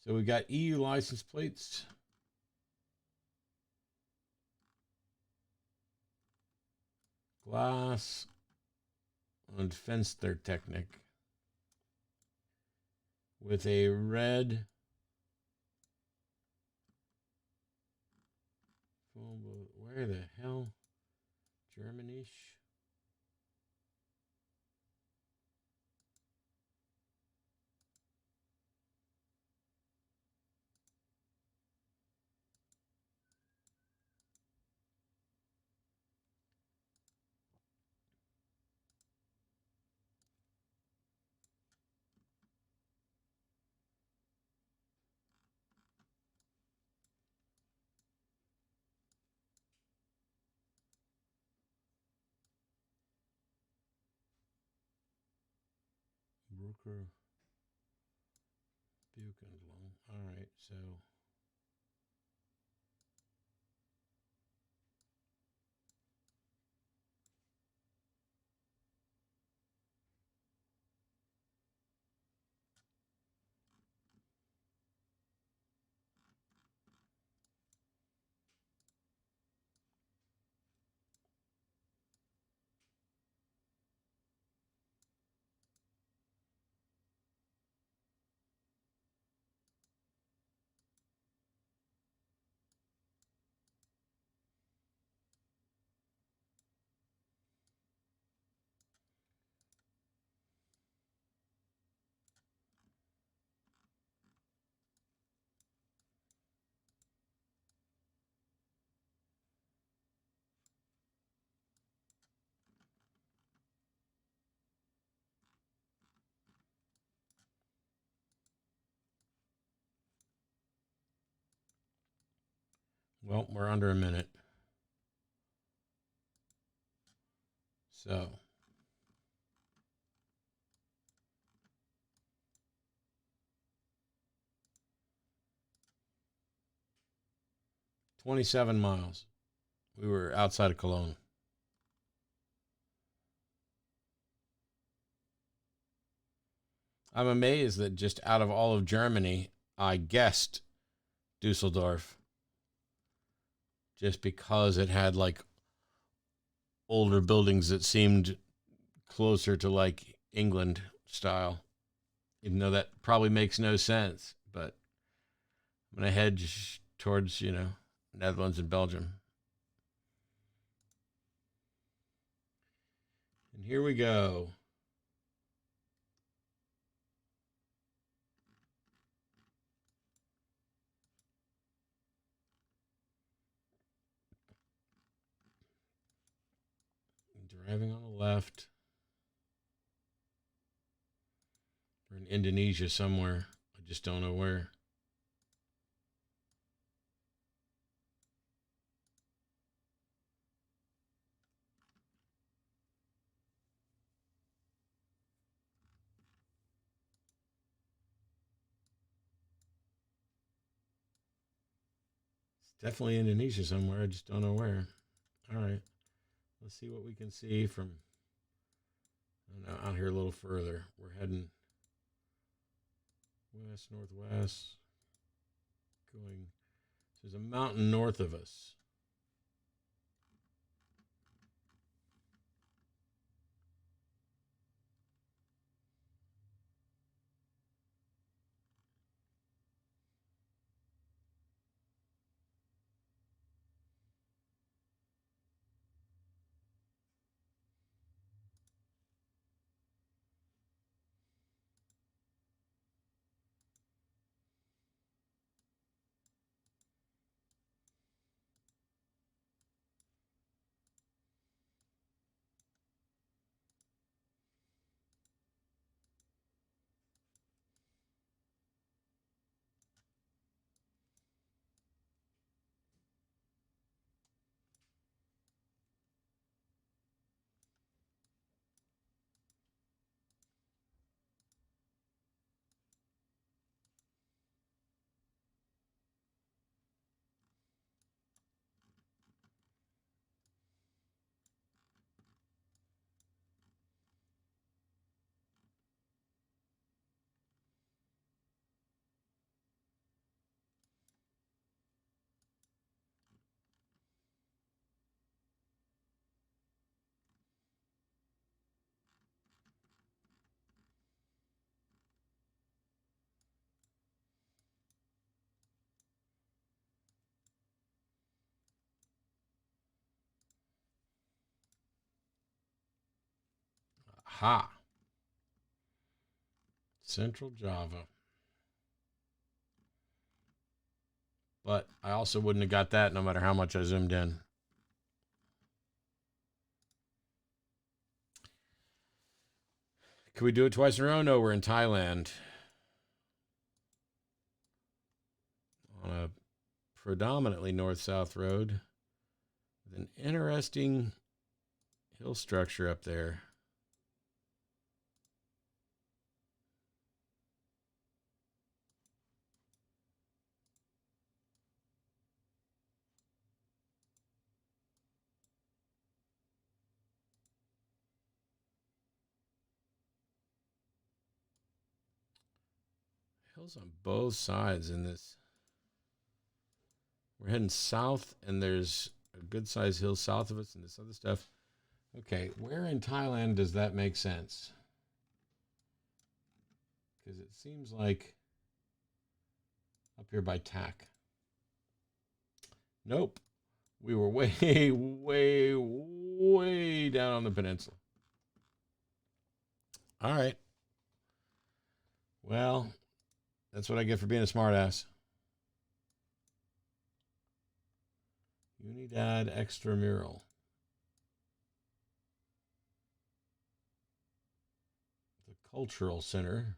So we got EU license plates. Glass and Fenstertechnik with a red where the hell? Germanish. Brooker. Buchenwald. All right, so. Well, we're under a minute. So. "27 miles. We were outside of Cologne. I'm amazed that just out of all of Germany, I guessed Dusseldorf just because it had like older buildings that seemed closer to like England style, even though that probably makes no sense. But I'm going to hedge towards, Netherlands and Belgium. And here we go. Driving on the left. We're in Indonesia somewhere. I just don't know where. It's definitely Indonesia somewhere. I just don't know where. All right. Let's see what we can see from out here a little further. We're heading west, northwest, going. There's a mountain north of us. Ha! Central Java. But I also wouldn't have got that no matter how much I zoomed in. Can we do it twice in a row? No, we're in Thailand. On a predominantly north-south road with an interesting hill structure up there. hills on both sides in this. We're heading south, and there's a good-sized hill south of us and this other stuff. Okay, where in Thailand does that make sense? Because it seems like up here by Tak. Nope. We were way, way, way down on the peninsula. All right. Well, that's what I get for being a smartass. Unidad Extramural. The Cultural Center.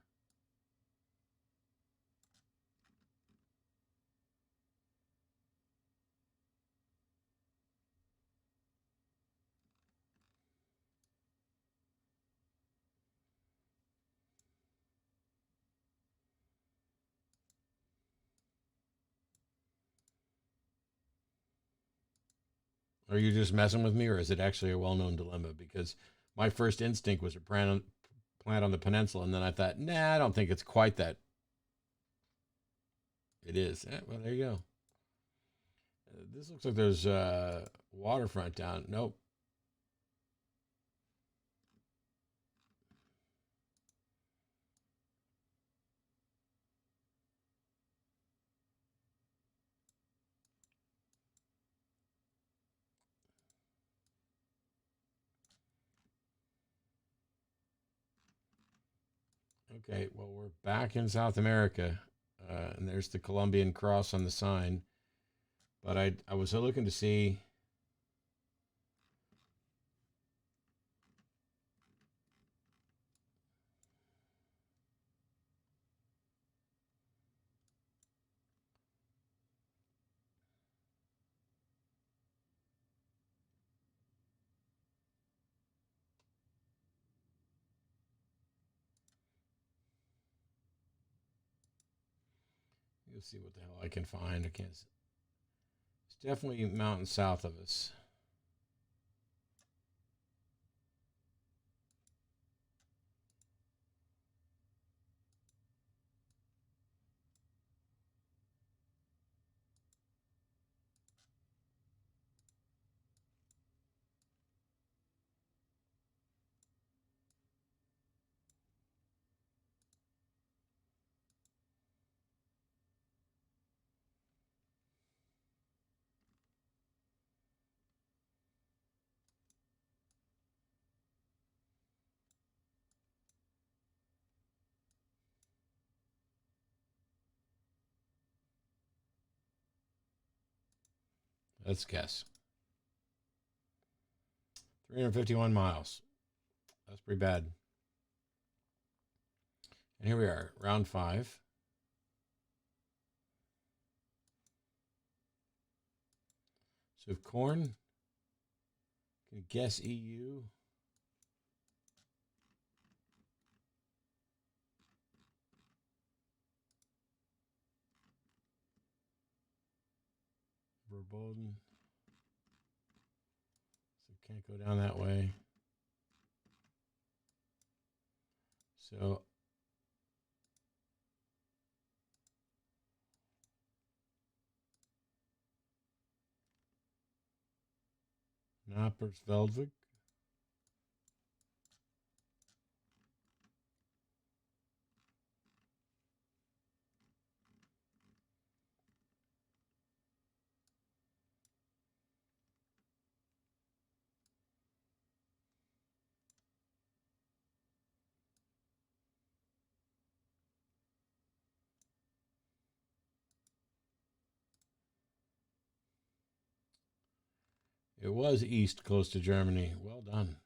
Are you just messing with me, or is it actually a well-known dilemma? Because my first instinct was to plant on the peninsula, and then I thought, nah, I don't think it's quite that. It is. Well, there you go. This looks like there's waterfront down. Nope. Okay, well, we're back in South America, and there's the Colombian cross on the sign. But I was looking to see. You'll see what the hell I can find. I can't. It's definitely mountains south of us. Let's guess. 351 miles. That's pretty bad. And here we are, round 5. So if corn, can you guess EU? Verboten. So can't go down that way. So Nappersveldvik. It was east, close to Germany. Well done.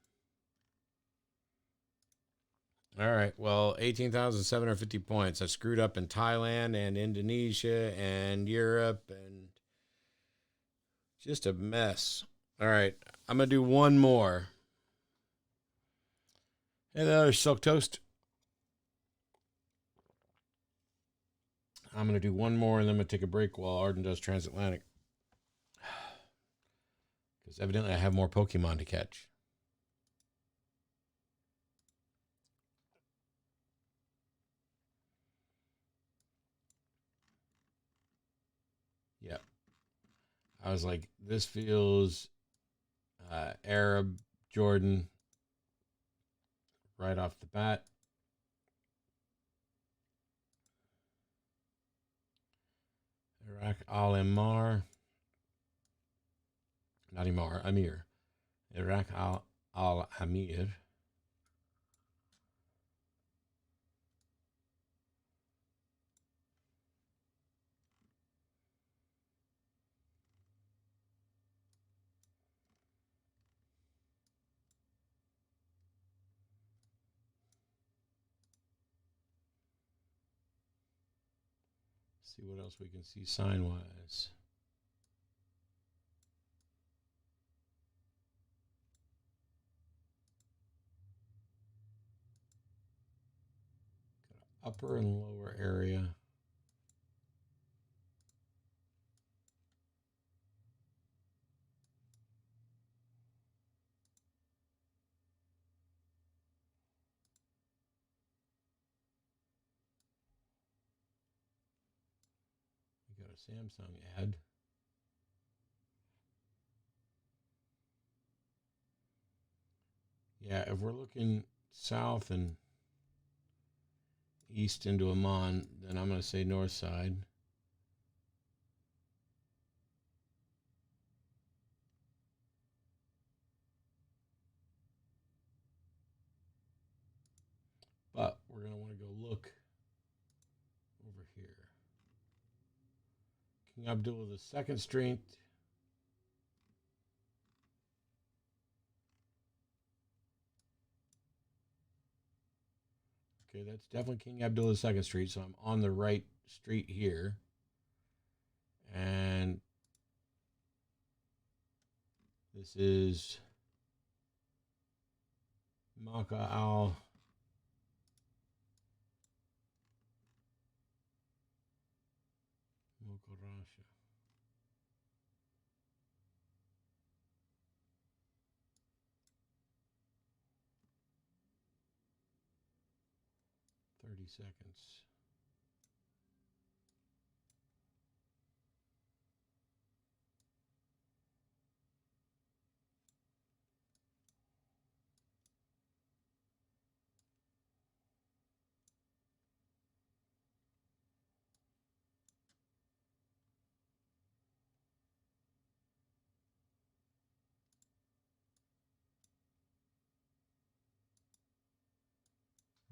All right. Well, 18,750 points. I screwed up in Thailand and Indonesia and Europe and just a mess. All right. I'm going to do one more. Hey there, Silk Toast. I'm going to do one more, and then I'm going to take a break while Arden does Transatlantic. Because evidently I have more Pokemon to catch. I was like, this feels Arab, Jordan, right off the bat. Iraq al-Amir. Not Imar, Amir. Iraq al-Amir. See what else we can see sign-wise. Upper and lower area. We got a Samsung ad. Yeah, if we're looking south and east into Amman, then I'm going to say north side. But we're going to want to go look over here. King Abdullah II Street. Okay, that's definitely King Abdullah II Street, so I'm on the right street here. And this is Makkah al Mukarrasha. $30.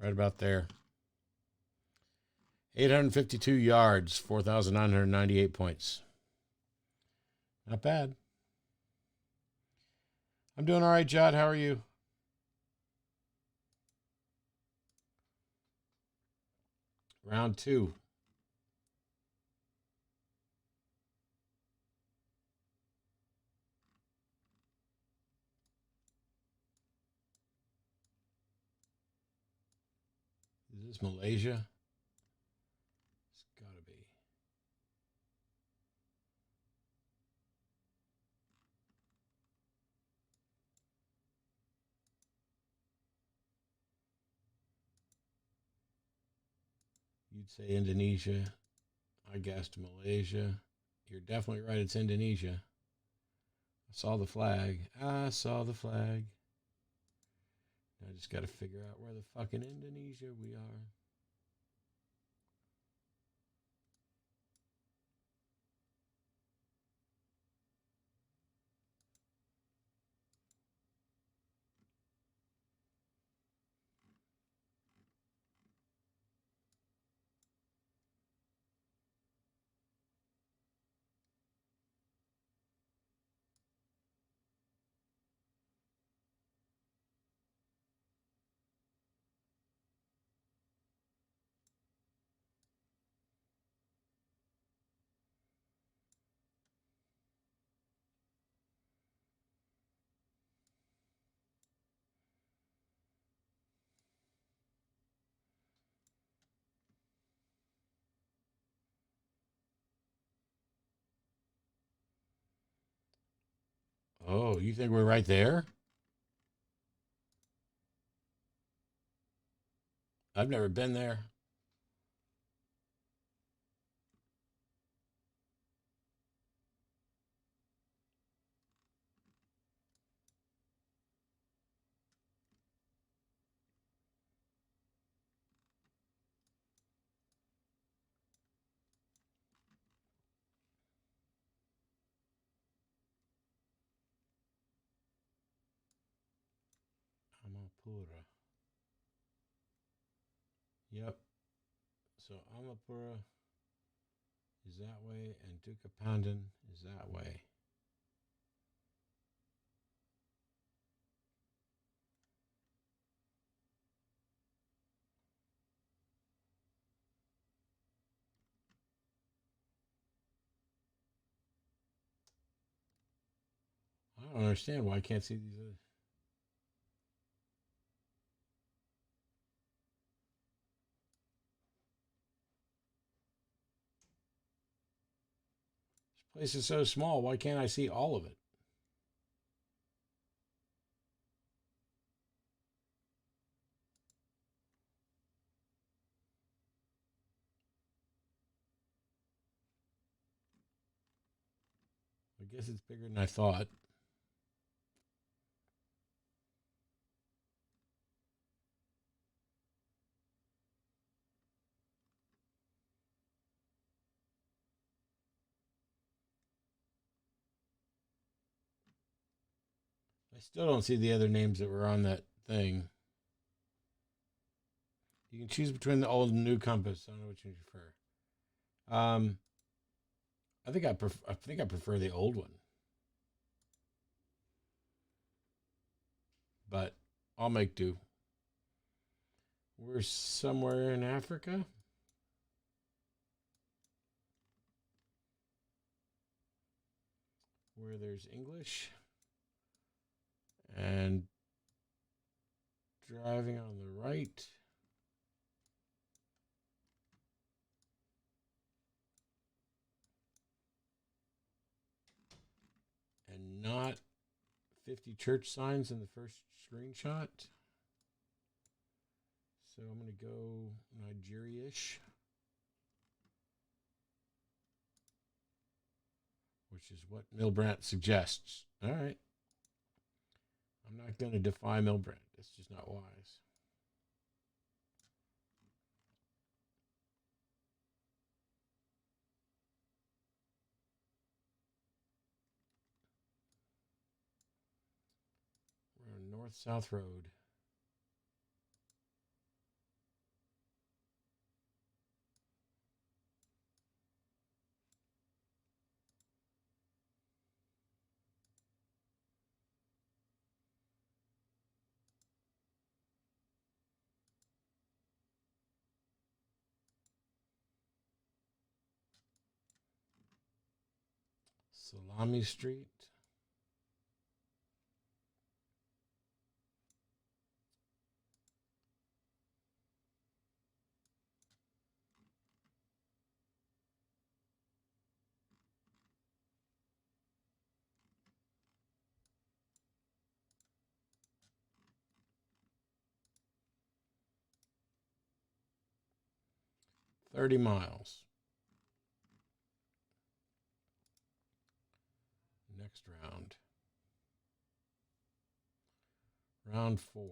Right about there. 852 yards, 4,998 points. Not bad. I'm doing all right, Jod. How are you? Round 2. Is this Malaysia? It's gotta be. You'd say Indonesia. I guessed Malaysia. You're definitely right. It's Indonesia. I saw the flag. I saw the flag. I just got to figure out where the fucking Indonesia we are. Oh, you think we're right there? I've never been there. Amapura. Yep. So Amapura is that way, and Dukapandan is that way. I don't understand why I can't see these. This place is so small. Why can't I see all of it? I guess it's bigger than I thought. I still don't see the other names that were on that thing. You can choose between the old and new compass. I don't know which one you prefer. I think I prefer the old one, but I'll make do. We're somewhere in Africa. Where there's English and driving on the right. And not 50 church signs in the first screenshot. So I'm going to go Nigeria-ish, which is what Milbrandt suggests. All right. I'm not going to defy Milbrandt. It's just not wise. We're on North-South Road. Salami Street. $30 miles. Next round. Round 4.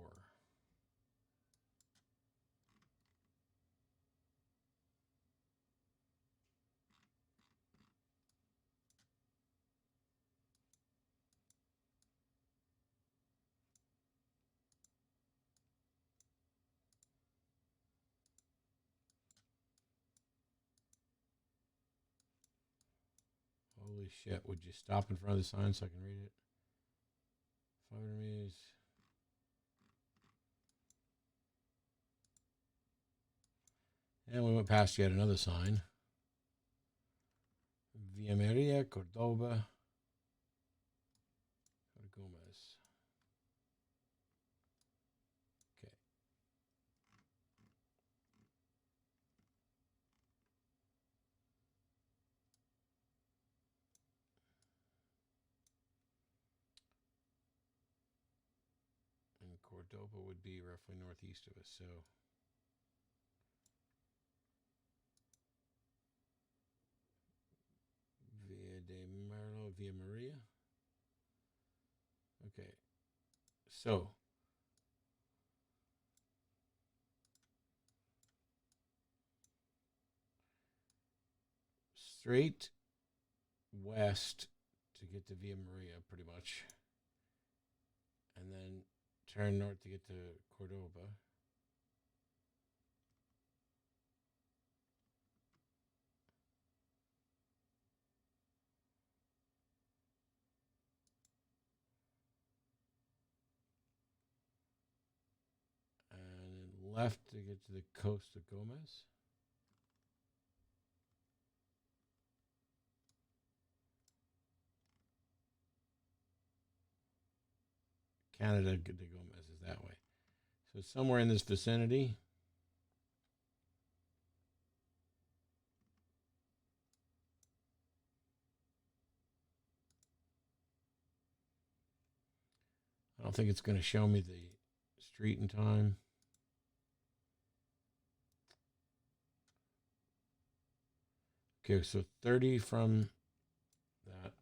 Holy shit, would you stop in front of the sign so I can read it? 500 meters. And we went past yet another sign. Via Maria, Cordoba, Gomez. Okay. And Cordoba would be roughly northeast of us, so Via Maria. Okay. So straight west to get to Via Maria, pretty much. And then turn north to get to Cordoba. And then left to get to the coast of Gomez. Canada de Gomez is that way. So somewhere in this vicinity. I don't think it's going to show me the street and time. Okay, so 30 from that.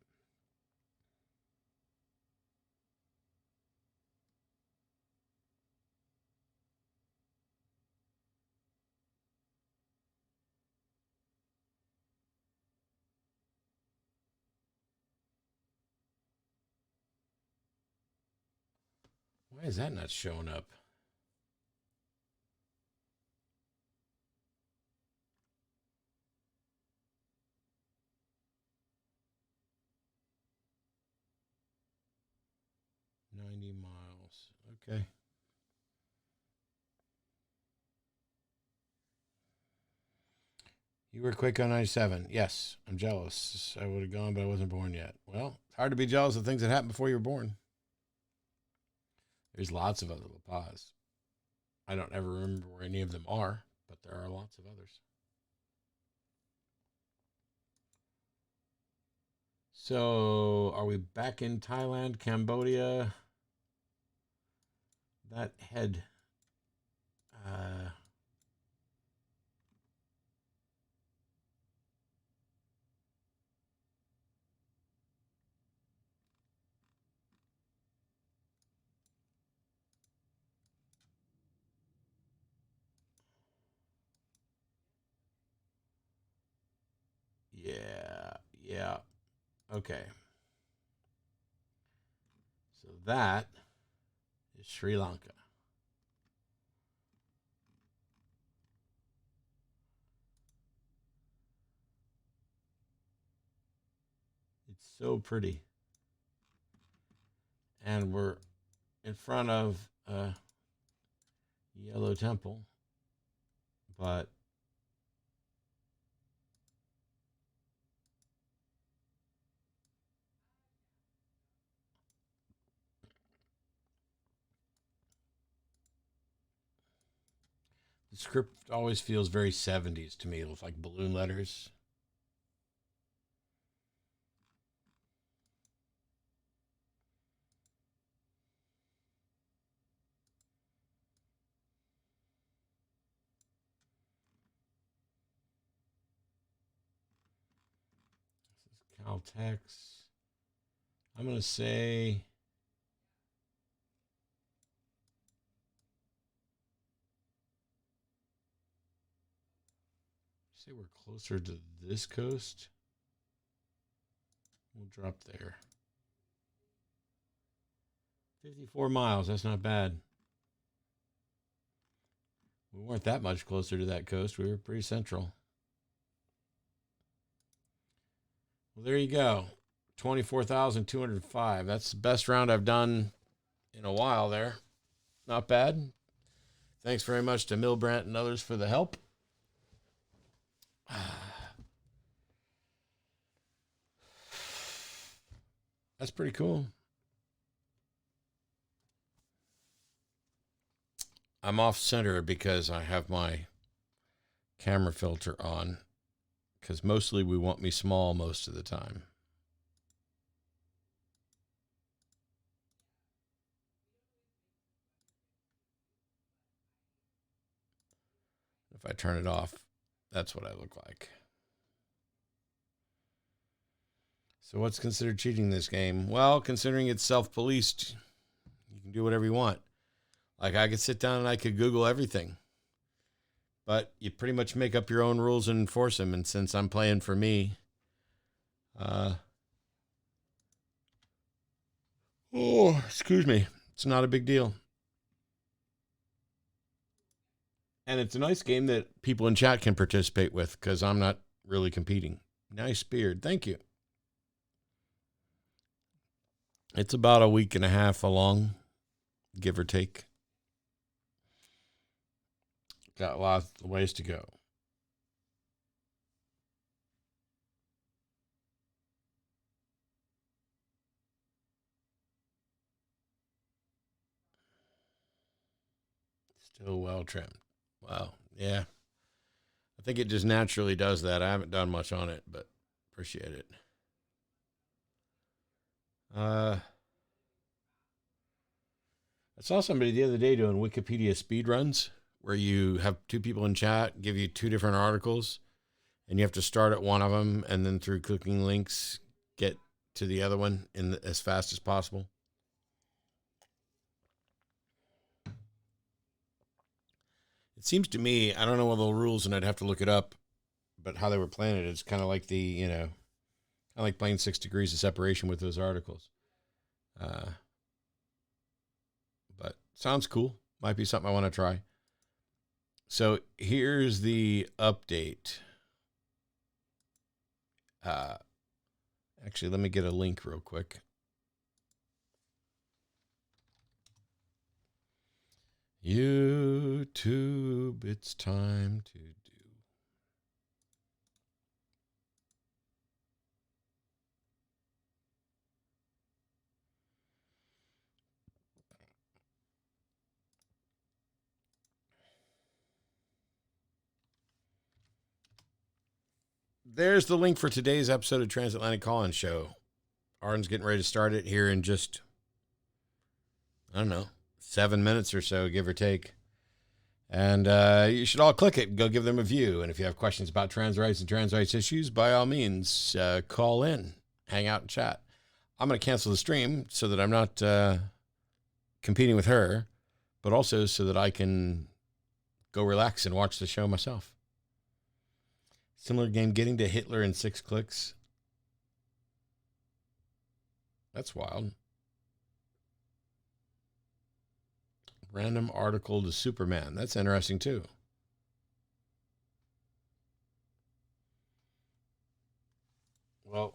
Why is that not showing up? $90 miles. Okay. You were quick on 97. Yes, I'm jealous. I would have gone, but I wasn't born yet. Well, it's hard to be jealous of things that happened before you were born. There's lots of other La Paz. I don't ever remember where any of them are, but there are lots of others. So, are we back in Thailand, Cambodia? That head. Yeah. Okay. So that is Sri Lanka. It's so pretty. And we're in front of a yellow temple, but the script always feels very 70s to me with like balloon letters. This is Caltex. I'm going to say we're closer to this coast. We'll drop there. 54 miles. That's not bad. We weren't that much closer to that coast. We were pretty central. Well, there you go. 24,205. That's the best round I've done in a while there. Not bad. Thanks very much to Milbrandt and others for the help. That's pretty cool. I'm off center because I have my camera filter on, because mostly we want me small most of the time. If I turn it off, that's what I look like. So what's considered cheating in this game? Well, considering it's self-policed, you can do whatever you want. Like, I could sit down and I could Google everything. But you pretty much make up your own rules and enforce them. And since I'm playing for me, excuse me, it's not a big deal. And it's a nice game that people in chat can participate with because I'm not really competing. Nice beard. Thank you. It's about a week and a half along, give or take. Got lots of ways to go. Still well trimmed. Wow. Yeah. I think it just naturally does that. I haven't done much on it, but appreciate it. I saw somebody the other day doing Wikipedia speed runs where you have two people in chat give you two different articles and you have to start at one of them and then through clicking links get to the other one as fast as possible. It seems to me, I don't know all the rules and I'd have to look it up, but how they were playing it's kind of like I like playing 6 degrees of separation with those articles. But sounds cool. Might be something I want to try. So here's the update. Actually, let me get a link real quick. YouTube, it's time to do. There's the link for today's episode of Transatlantic Call-In Show. Arden's getting ready to start it here in just, I don't know, 7 minutes or so, give or take. And you should all click it and go give them a view. And if you have questions about trans rights and trans rights issues, by all means, call in, hang out and chat. I'm going to cancel the stream so that I'm not competing with her, but also so that I can go relax and watch the show myself. Similar game, getting to Hitler in 6 clicks. That's wild. Random article to Superman. That's interesting too. Well,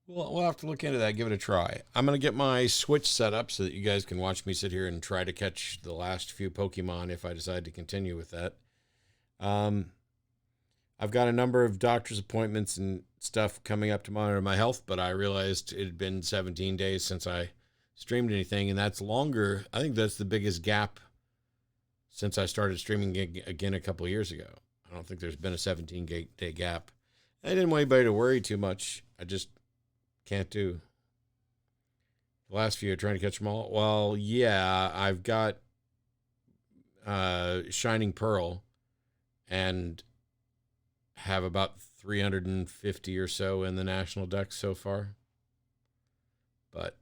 we'll have to look into that, give it a try. I'm going to get my Switch set up so that you guys can watch me sit here and try to catch the last few Pokemon if I decide to continue with that. I've got a number of doctor's appointments and stuff coming up to monitor my health, but I realized it had been 17 days since I streamed anything, and that's longer. I think that's the biggest gap since I started streaming again a couple of years ago. I don't think there's been a 17-day gap. I didn't want anybody to worry too much. I just can't do. The last few are trying to catch them all. Well, yeah, I've got Shining Pearl and have about 350 or so in the national deck so far. But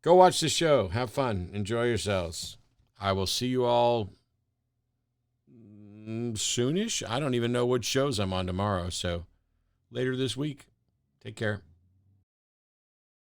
go watch the show. Have fun. Enjoy yourselves. I will see you all soonish. I don't even know what shows I'm on tomorrow. So later this week. Take care.